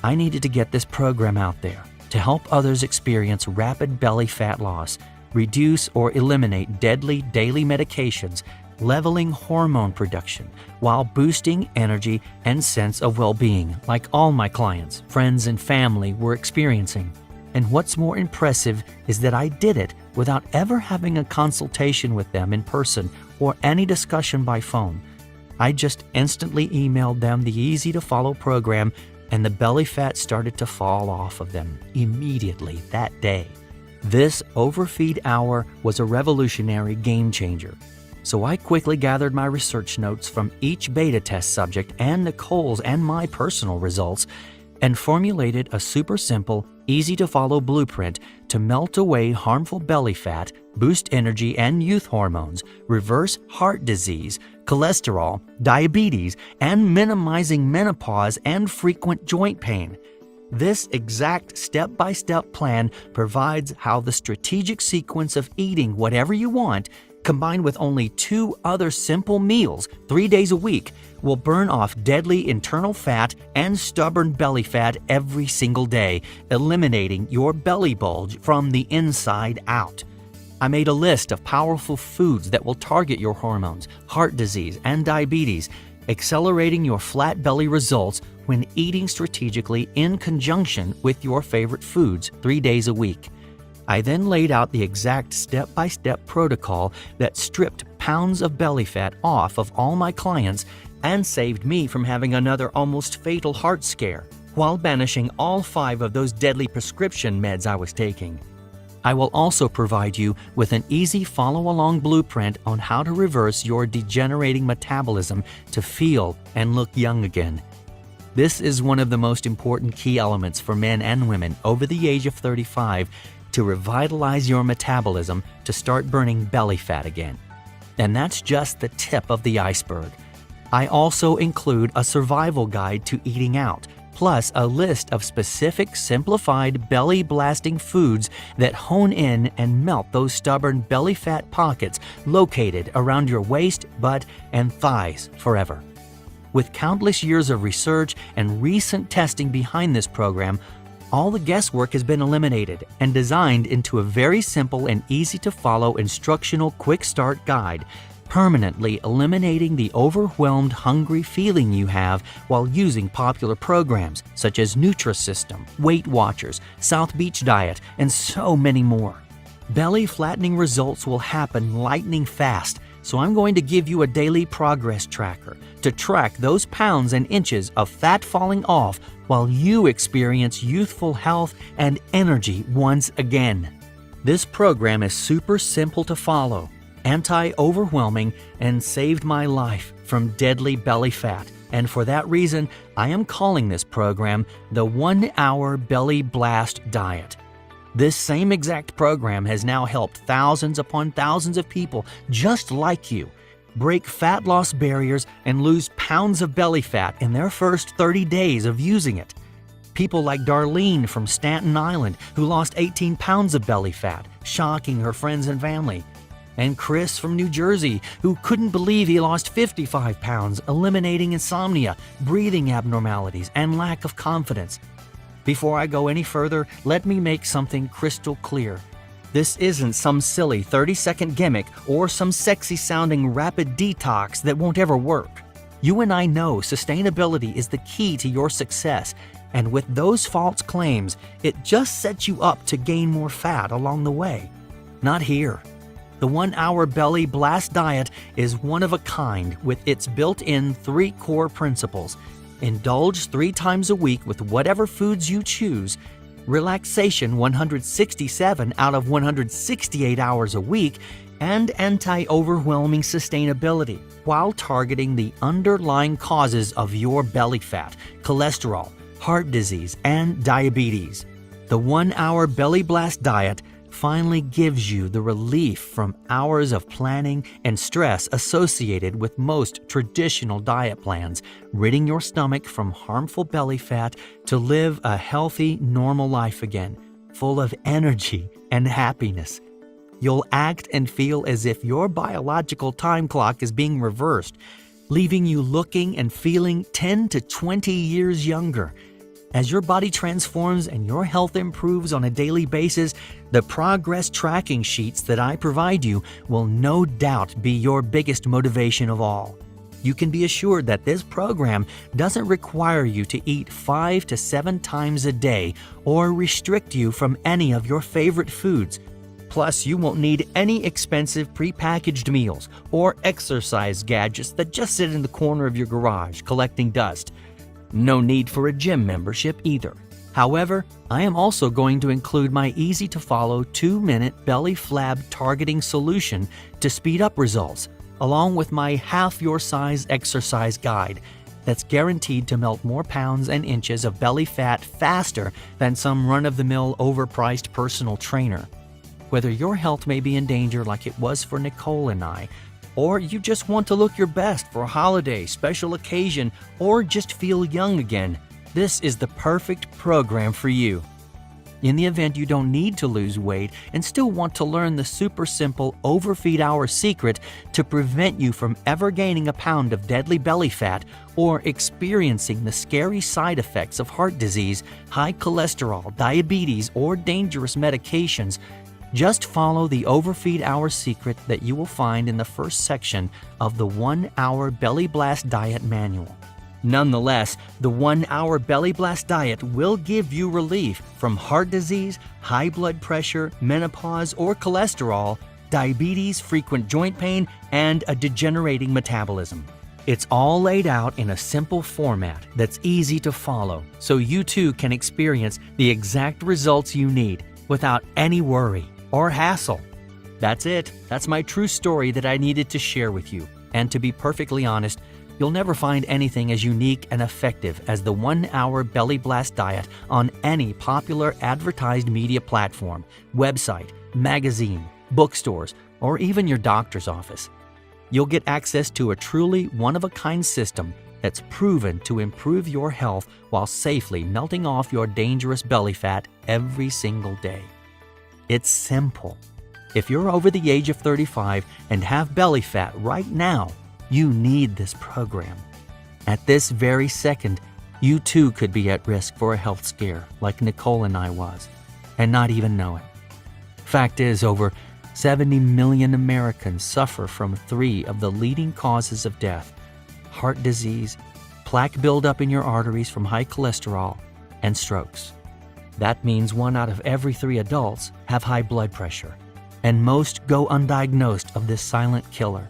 I needed to get this program out there to help others experience rapid belly fat loss, reduce or eliminate deadly daily medications, leveling hormone production while boosting energy and sense of well-being like all my clients, friends, and family were experiencing. And what's more impressive is that I did it without ever having a consultation with them in person or any discussion by phone. I just instantly emailed them the easy-to-follow program, and the belly fat started to fall off of them immediately that day. This Overfeed Hour was a revolutionary game changer. So I quickly gathered my research notes from each beta test subject and Nicole's and my personal results and formulated a super simple, easy-to-follow blueprint to melt away harmful belly fat, boost energy and youth hormones, reverse heart disease, cholesterol, diabetes, and minimizing menopause and frequent joint pain. This exact step-by-step plan provides how the strategic sequence of eating whatever you want, combined with only 2 other simple meals 3 days a week, will burn off deadly internal fat and stubborn belly fat every single day, eliminating your belly bulge from the inside out. I made a list of powerful foods that will target your hormones, heart disease, and diabetes, accelerating your flat belly results when eating strategically in conjunction with your favorite foods 3 days a week. I then laid out the exact step-by-step protocol that stripped pounds of belly fat off of all my clients and saved me from having another almost fatal heart scare, while banishing all 5 of those deadly prescription meds I was taking. I will also provide you with an easy follow-along blueprint on how to reverse your degenerating metabolism to feel and look young again. This is one of the most important key elements for men and women over the age of 35 to revitalize your metabolism to start burning belly fat again. And that's just the tip of the iceberg. I also include a survival guide to eating out, plus a list of specific simplified belly-blasting foods that hone in and melt those stubborn belly fat pockets located around your waist, butt, and thighs forever. With countless years of research and recent testing behind this program, all the guesswork has been eliminated and designed into a very simple and easy-to-follow instructional quick start guide, permanently eliminating the overwhelmed, hungry feeling you have while using popular programs such as Nutrisystem, Weight Watchers, South Beach Diet, and so many more. Belly flattening results will happen lightning fast, so I'm going to give you a daily progress tracker to track those pounds and inches of fat falling off while you experience youthful health and energy once again. This program is super simple to follow, anti-overwhelming, and saved my life from deadly belly fat. And for that reason, I am calling this program the 1 Hour Belly Blast Diet. This same exact program has now helped thousands upon thousands of people just like you break fat loss barriers and lose pounds of belly fat in their first 30 days of using it. People like Darlene from Staten Island, who lost 18 pounds of belly fat, shocking her friends and family. And Chris from New Jersey, who couldn't believe he lost 55 pounds, eliminating insomnia, breathing abnormalities, and lack of confidence. Before I go any further, let me make something crystal clear. This isn't some silly 30-second gimmick or some sexy-sounding rapid detox that won't ever work. You and I know sustainability is the key to your success, and with those false claims, it just sets you up to gain more fat along the way. Not here. The 1 Hour Belly Blast Diet is one of a kind with its built-in 3 core principles. Indulge 3 times a week with whatever foods you choose, relaxation 167 out of 168 hours a week, and anti-overwhelming sustainability while targeting the underlying causes of your belly fat, cholesterol, heart disease, and diabetes. The 1 Hour Belly Blast Diet finally gives you the relief from hours of planning and stress associated with most traditional diet plans, ridding your stomach from harmful belly fat to live a healthy, normal life again, full of energy and happiness. You'll act and feel as if your biological time clock is being reversed, leaving you looking and feeling 10 to 20 years younger. As your body transforms and your health improves on a daily basis, the progress tracking sheets that I provide you will no doubt be your biggest motivation of all. You can be assured that this program doesn't require you to eat 5 to 7 times a day or restrict you from any of your favorite foods. Plus, you won't need any expensive prepackaged meals or exercise gadgets that just sit in the corner of your garage collecting dust. No need for a gym membership either. However, I am also going to include my easy-to-follow 2-minute belly flab targeting solution to speed up results, along with my half-your-size exercise guide that's guaranteed to melt more pounds and inches of belly fat faster than some run-of-the-mill overpriced personal trainer. Whether your health may be in danger like it was for Nicole and I, or you just want to look your best for a holiday, special occasion, or just feel young again, this is the perfect program for you. In the event you don't need to lose weight and still want to learn the super simple Overfeed Hour secret to prevent you from ever gaining a pound of deadly belly fat or experiencing the scary side effects of heart disease, high cholesterol, diabetes, or dangerous medications, just follow the Overfeed Hour secret that you will find in the first section of the 1 Hour Belly Blast Diet Manual. Nonetheless, the 1 Hour Belly Blast Diet will give you relief from heart disease, high blood pressure, menopause or cholesterol, diabetes, frequent joint pain, and a degenerating metabolism. It's all laid out in a simple format that's easy to follow, so you too can experience the exact results you need without any worry or hassle. That's it. That's my true story that I needed to share with you. And to be perfectly honest, you'll never find anything as unique and effective as the 1-hour Belly Blast diet on any popular advertised media platform, website, magazine, bookstores, or even your doctor's office. You'll get access to a truly one-of-a-kind system that's proven to improve your health while safely melting off your dangerous belly fat every single day. It's simple. If you're over the age of 35 and have belly fat right now, you need this program. At this very second, you too could be at risk for a health scare like Nicole and I was, and not even know it. Fact is, over 70 million Americans suffer from 3 of the leading causes of death: heart disease, plaque buildup in your arteries from high cholesterol, and strokes. That means 1 out of every 3 adults have high blood pressure, and most go undiagnosed of this silent killer.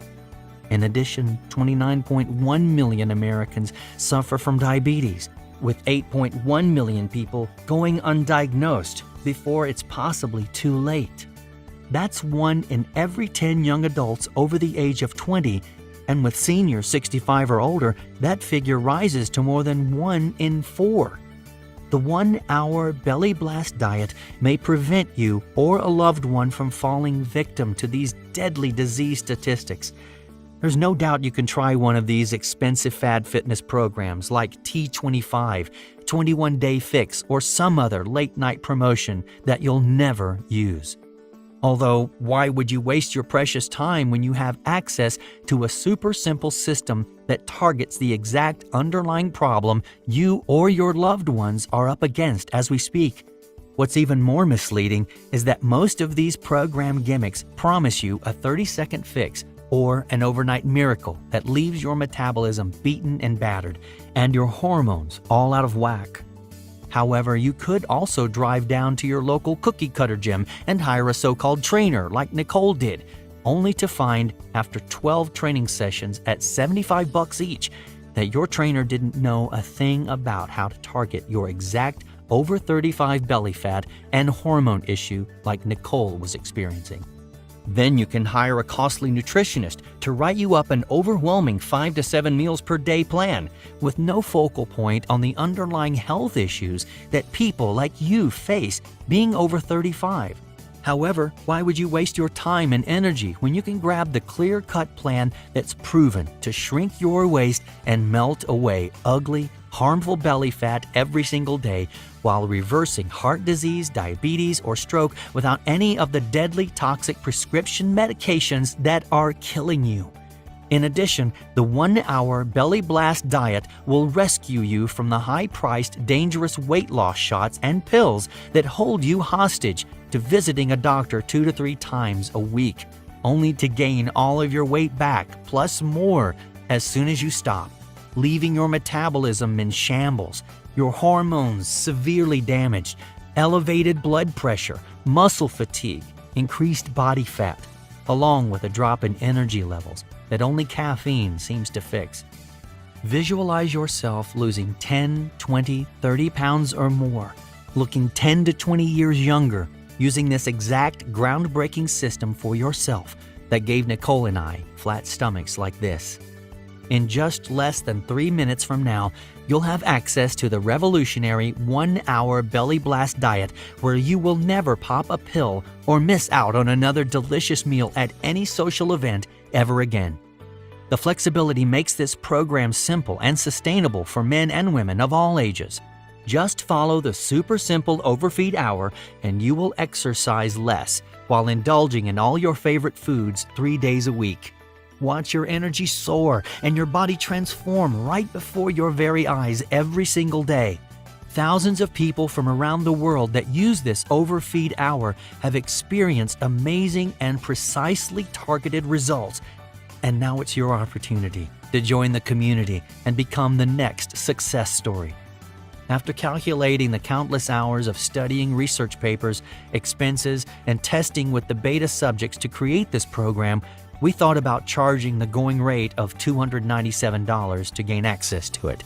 In addition, 29.1 million Americans suffer from diabetes, with 8.1 million people going undiagnosed before it's possibly too late. That's 1 in every 10 young adults over the age of 20, and with seniors 65 or older, that figure rises to more than 1 in 4. The 1-hour Belly Blast diet may prevent you or a loved one from falling victim to these deadly disease statistics. There's no doubt you can try one of these expensive fad fitness programs like T25, 21 Day Fix, or some other late-night promotion that you'll never use. Although, why would you waste your precious time when you have access to a super simple system that targets the exact underlying problem you or your loved ones are up against as we speak? What's even more misleading is that most of these program gimmicks promise you a 30-second fix or an overnight miracle that leaves your metabolism beaten and battered and your hormones all out of whack. However, you could also drive down to your local cookie cutter gym and hire a so-called trainer like Nicole did, only to find after 12 training sessions at $75 each that your trainer didn't know a thing about how to target your exact over 35 belly fat and hormone issue like Nicole was experiencing. Then you can hire a costly nutritionist to write you up an overwhelming 5 to 7 meals per day plan with no focal point on the underlying health issues that people like you face being over 35. However, why would you waste your time and energy when you can grab the clear-cut plan that's proven to shrink your waist and melt away ugly, harmful belly fat every single day while reversing heart disease, diabetes, or stroke without any of the deadly toxic prescription medications that are killing you? In addition, the 1-hour Belly Blast diet will rescue you from the high-priced, dangerous weight loss shots and pills that hold you hostage to visiting a doctor 2 to 3 times a week, only to gain all of your weight back, plus more, as soon as you stop, leaving your metabolism in shambles, your hormones severely damaged, elevated blood pressure, muscle fatigue, increased body fat, along with a drop in energy levels that only caffeine seems to fix. Visualize yourself losing 10, 20, 30 pounds or more, looking 10 to 20 years younger, using this exact groundbreaking system for yourself that gave Nicole and I flat stomachs like this. In just less than 3 minutes from now, you'll have access to the revolutionary 1-hour Belly Blast diet where you will never pop a pill or miss out on another delicious meal at any social event ever again. The flexibility makes this program simple and sustainable for men and women of all ages. Just follow the super simple overfeed hour and you will exercise less while indulging in all your favorite foods 3 days a week. Watch your energy soar and your body transform right before your very eyes every single day. Thousands of people from around the world that use this overfeed hour have experienced amazing and precisely targeted results. And now it's your opportunity to join the community and become the next success story. After calculating the countless hours of studying research papers, expenses, and testing with the beta subjects to create this program, we thought about charging the going rate of $297 to gain access to it.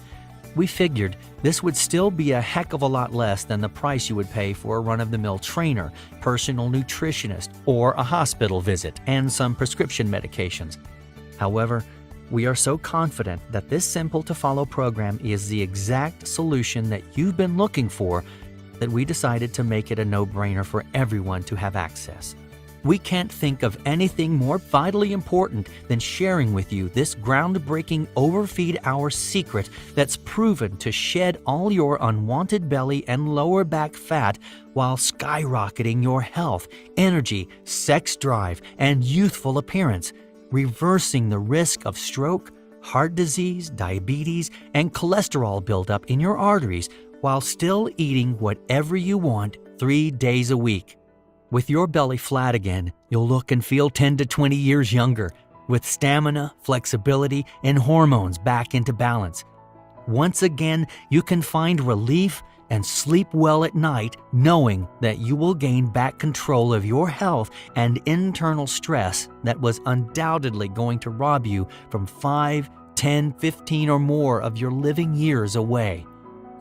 We figured this would still be a heck of a lot less than the price you would pay for a run-of-the-mill trainer, personal nutritionist, or a hospital visit and some prescription medications. However, We are so confident that this simple-to-follow program is the exact solution that you've been looking for that we decided to make it a no-brainer for everyone to have access. We can't think of anything more vitally important than sharing with you this groundbreaking Overfeed Hour secret that's proven to shed all your unwanted belly and lower back fat while skyrocketing your health, energy, sex drive, and youthful appearance, reversing the risk of stroke, heart disease, diabetes, and cholesterol buildup in your arteries while still eating whatever you want 3 days a week. With your belly flat again, you'll look and feel 10 to 20 years younger, with stamina, flexibility, and hormones back into balance. Once again, you can find relief and sleep well at night knowing that you will gain back control of your health and internal stress that was undoubtedly going to rob you from 5, 10, 15 or more of your living years away.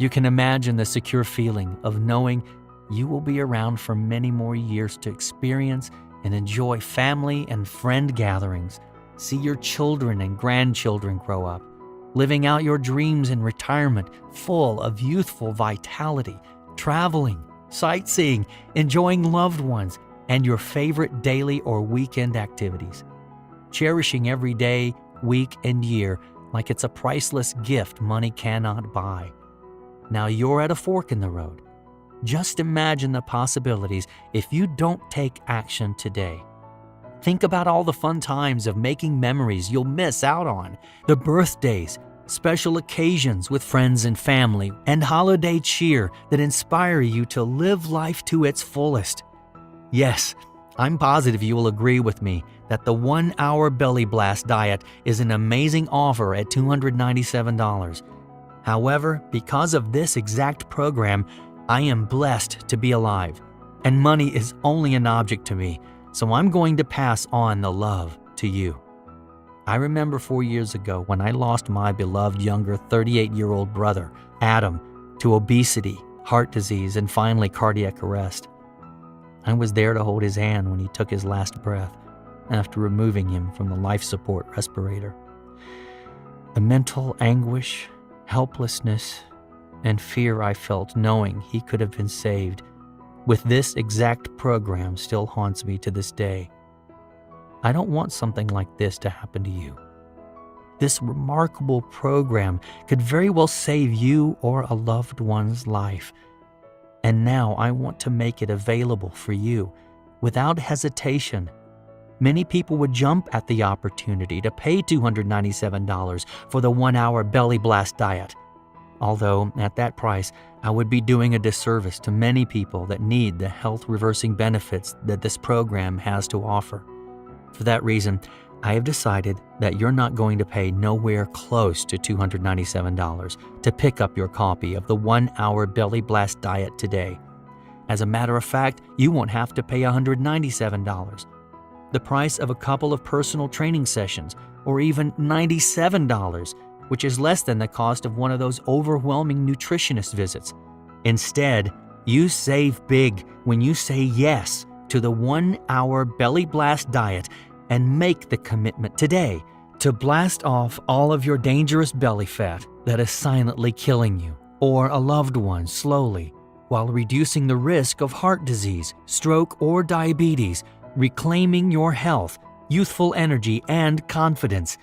You can imagine the secure feeling of knowing you will be around for many more years to experience and enjoy family and friend gatherings, see your children and grandchildren grow up, living out your dreams in retirement full of youthful vitality, traveling, sightseeing, enjoying loved ones, and your favorite daily or weekend activities. Cherishing every day, week, and year like it's a priceless gift money cannot buy. Now you're at a fork in the road. Just imagine the possibilities if you don't take action today. Think about all the fun times of making memories you'll miss out on, the birthdays, special occasions with friends and family, and holiday cheer that inspire you to live life to its fullest. Yes, I'm positive you will agree with me that the 1-hour Belly Blast diet is an amazing offer at $297. However, because of this exact program, I am blessed to be alive, and money is only an object to me, so I'm going to pass on the love to you. I remember 4 years ago when I lost my beloved younger 38-year-old brother, Adam, to obesity, heart disease, and finally cardiac arrest. I was there to hold his hand when he took his last breath after removing him from the life support respirator. The mental anguish, helplessness, and fear I felt knowing he could have been saved with this exact program still haunts me to this day. I don't want something like this to happen to you. This remarkable program could very well save you or a loved one's life. And now I want to make it available for you without hesitation. Many people would jump at the opportunity to pay $297 for the 1-hour Belly Blast diet. Although, at that price, I would be doing a disservice to many people that need the health-reversing benefits that this program has to offer. For that reason, I have decided that you're not going to pay nowhere close to $297 to pick up your copy of the 1-hour Belly Blast diet today. As a matter of fact, you won't have to pay $197. The price of a couple of personal training sessions, or even $97, which is less than the cost of one of those overwhelming nutritionist visits. Instead, you save big when you say yes to the 1-hour Belly Blast diet and make the commitment today to blast off all of your dangerous belly fat that is silently killing you or a loved one slowly, while reducing the risk of heart disease, stroke, or diabetes, reclaiming your health, youthful energy, and confidence.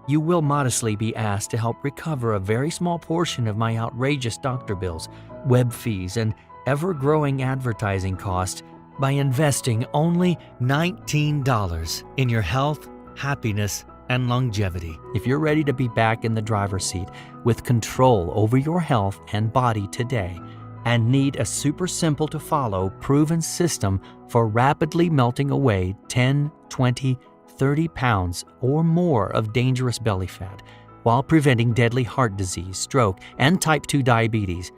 You will modestly be asked to help recover a very small portion of my outrageous doctor bills, web fees, and ever-growing advertising costs by investing only $19 in your health, happiness, and longevity. If you're ready to be back in the driver's seat with control over your health and body today, and need a super simple to follow, proven system for rapidly melting away 10, 20, 30 pounds or more of dangerous belly fat while preventing deadly heart disease, stroke, and type 2 diabetes,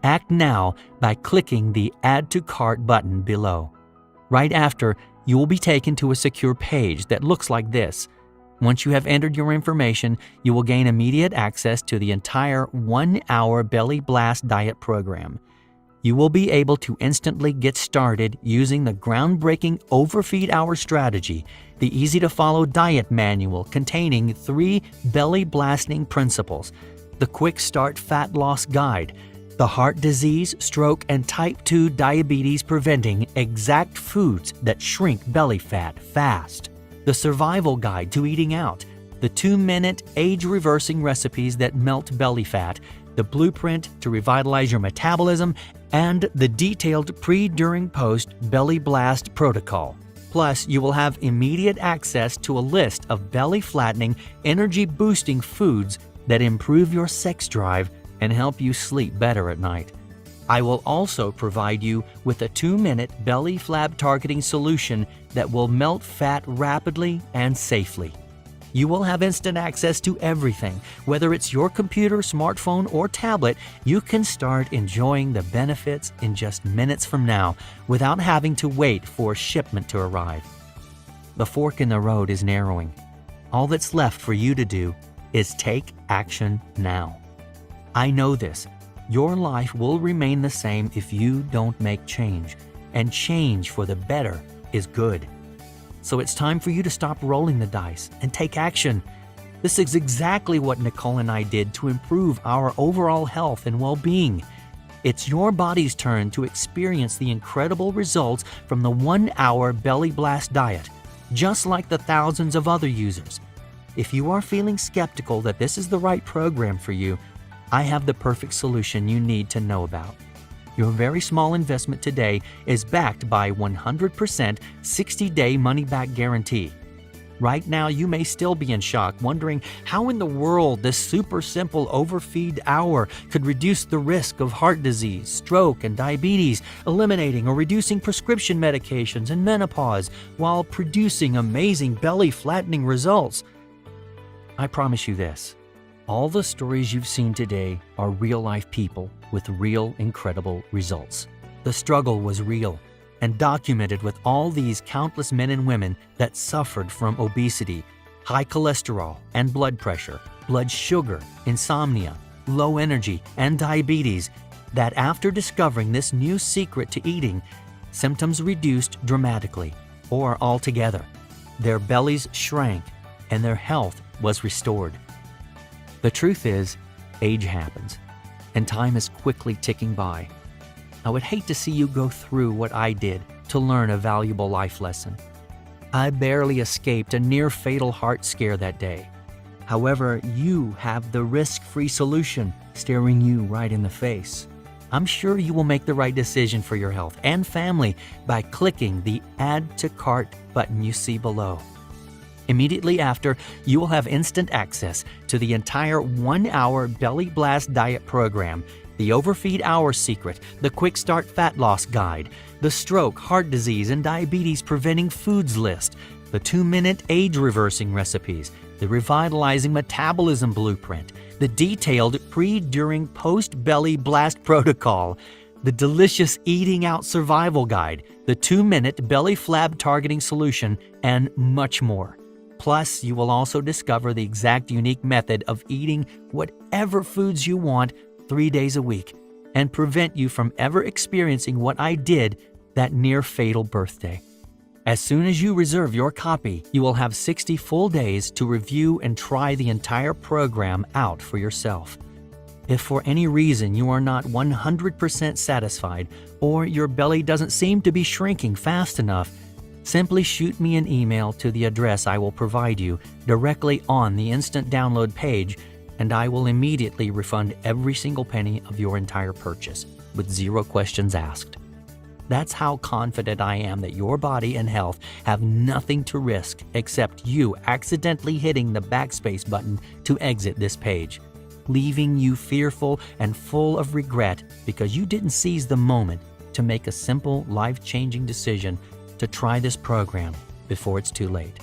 act now by clicking the Add to Cart button below. Right after, you will be taken to a secure page that looks like this. Once you have entered your information, you will gain immediate access to the entire 1-hour Belly Blast diet program. You will be able to instantly get started using the groundbreaking Overfeed Hour strategy, the easy-to-follow diet manual containing 3 belly-blasting principles, the Quick Start Fat Loss Guide, the heart disease, stroke, and type 2 diabetes preventing exact foods that shrink belly fat fast, the survival guide to eating out, the 2-minute age-reversing recipes that melt belly fat, the blueprint to revitalize your metabolism, and the detailed pre, during, post belly blast protocol. Plus, you will have immediate access to a list of belly-flattening, energy-boosting foods that improve your sex drive and help you sleep better at night. I will also provide you with a 2-minute belly flab targeting solution that will melt fat rapidly and safely. You will have instant access to everything. Whether it's your computer, smartphone, or tablet, you can start enjoying the benefits in just minutes from now without having to wait for shipment to arrive. The fork in the road is narrowing. All that's left for you to do is take action now. I know this. Your life will remain the same if you don't make change, and change for the better is good. So it's time for you to stop rolling the dice and take action. This is exactly what Nicole and I did to improve our overall health and well-being. It's your body's turn to experience the incredible results from the 1-hour Belly Blast diet, just like the thousands of other users. If you are feeling skeptical that this is the right program for you, I have the perfect solution you need to know about. Your very small investment today is backed by 100% 60-day money-back guarantee. Right now, you may still be in shock, wondering how in the world this super simple Overfeed Hour could reduce the risk of heart disease, stroke, and diabetes, eliminating or reducing prescription medications and menopause, while producing amazing belly-flattening results. I promise you this. All the stories you've seen today are real-life people with real, incredible results. The struggle was real and documented with all these countless men and women that suffered from obesity, high cholesterol and blood pressure, blood sugar, insomnia, low energy, and diabetes, that after discovering this new secret to eating, symptoms reduced dramatically or altogether. Their bellies shrank and their health was restored. The truth is, age happens, and time is quickly ticking by. I would hate to see you go through what I did to learn a valuable life lesson. I barely escaped a near-fatal heart scare that day. However, you have the risk-free solution staring you right in the face. I'm sure you will make the right decision for your health and family by clicking the Add to Cart button you see below. Immediately after, you will have instant access to the entire 1-hour Belly Blast diet program, the Overfeed Hour secret, the Quick Start Fat Loss Guide, the Stroke, Heart Disease, and Diabetes Preventing Foods list, the 2-minute age-reversing recipes, the Revitalizing Metabolism Blueprint, the detailed pre, during, post-belly blast protocol, the delicious Eating Out Survival Guide, the 2-minute belly flab targeting solution, and much more. Plus, you will also discover the exact unique method of eating whatever foods you want 3 days a week and prevent you from ever experiencing what I did that near-fatal birthday. As soon as you reserve your copy, you will have 60 full days to review and try the entire program out for yourself. If for any reason you are not 100% satisfied or your belly doesn't seem to be shrinking fast enough, simply shoot me an email to the address I will provide you directly on the instant download page, and I will immediately refund every single penny of your entire purchase with 0 questions asked. That's how confident I am that your body and health have nothing to risk except you accidentally hitting the backspace button to exit this page, leaving you fearful and full of regret because you didn't seize the moment to make a simple, life-changing decision to try this program before it's too late.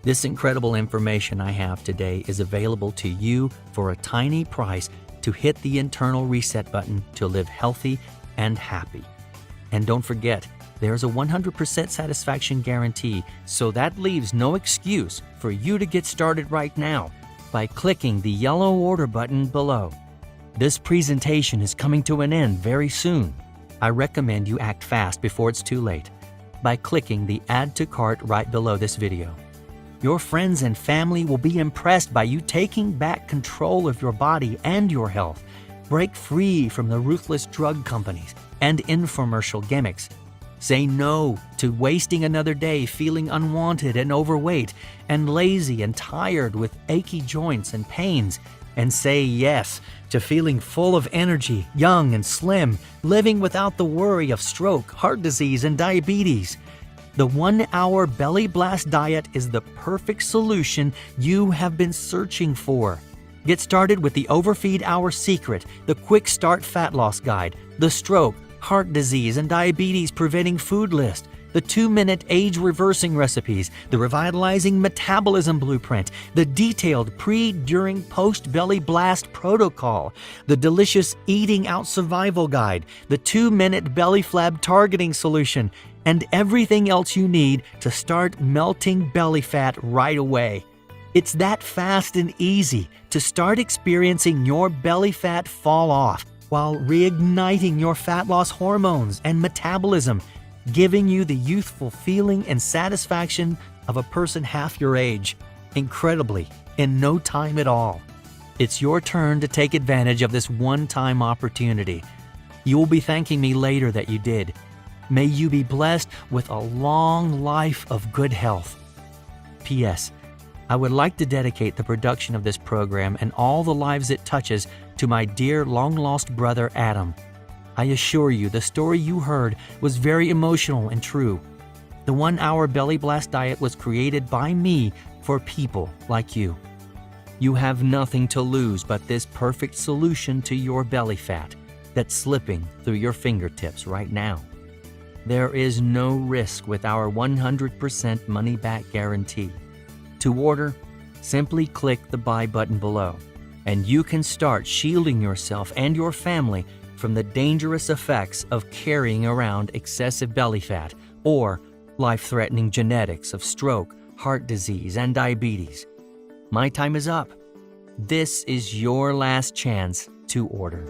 This incredible information I have today is available to you for a tiny price to hit the internal reset button to live healthy and happy. And don't forget, there's a 100% satisfaction guarantee, so that leaves no excuse for you to get started right now by clicking the yellow order button below. This presentation is coming to an end very soon, I recommend you act fast before it's too late by clicking the Add to Cart right below this video. Your friends and family will be impressed by you taking back control of your body and your health. Break free from the ruthless drug companies and infomercial gimmicks. Say no to wasting another day feeling unwanted and overweight and lazy and tired with achy joints and pains. And say yes to feeling full of energy, young and slim, living without the worry of stroke, heart disease, and diabetes. The 1-hour Belly Blast diet is the perfect solution you have been searching for. Get started with the Overfeed Hour Secret, the Quick Start Fat Loss Guide, the Stroke, Heart Disease, and Diabetes Preventing Food List, the 2-minute age-reversing recipes, the Revitalizing Metabolism Blueprint, the detailed pre, during, post-belly blast protocol, the delicious Eating Out Survival Guide, the 2-minute belly flab targeting solution, and everything else you need to start melting belly fat right away. It's that fast and easy to start experiencing your belly fat fall off while reigniting your fat loss hormones and metabolism, giving you the youthful feeling and satisfaction of a person half your age, incredibly, in no time at all. It's your turn to take advantage of this one-time opportunity. You will be thanking me later that you did. May you be blessed with a long life of good health. P.S. I would like to dedicate the production of this program and all the lives it touches to my dear long-lost brother Adam. I assure you the story you heard was very emotional and true. The 1-hour Belly Blast diet was created by me for people like you. You have nothing to lose but this perfect solution to your belly fat that's slipping through your fingertips right now. There is no risk with our 100% money-back guarantee. To order, simply click the buy button below, and you can start shielding yourself and your family from the dangerous effects of carrying around excessive belly fat or life-threatening genetics of stroke, heart disease, and diabetes. My time is up. This is your last chance to order.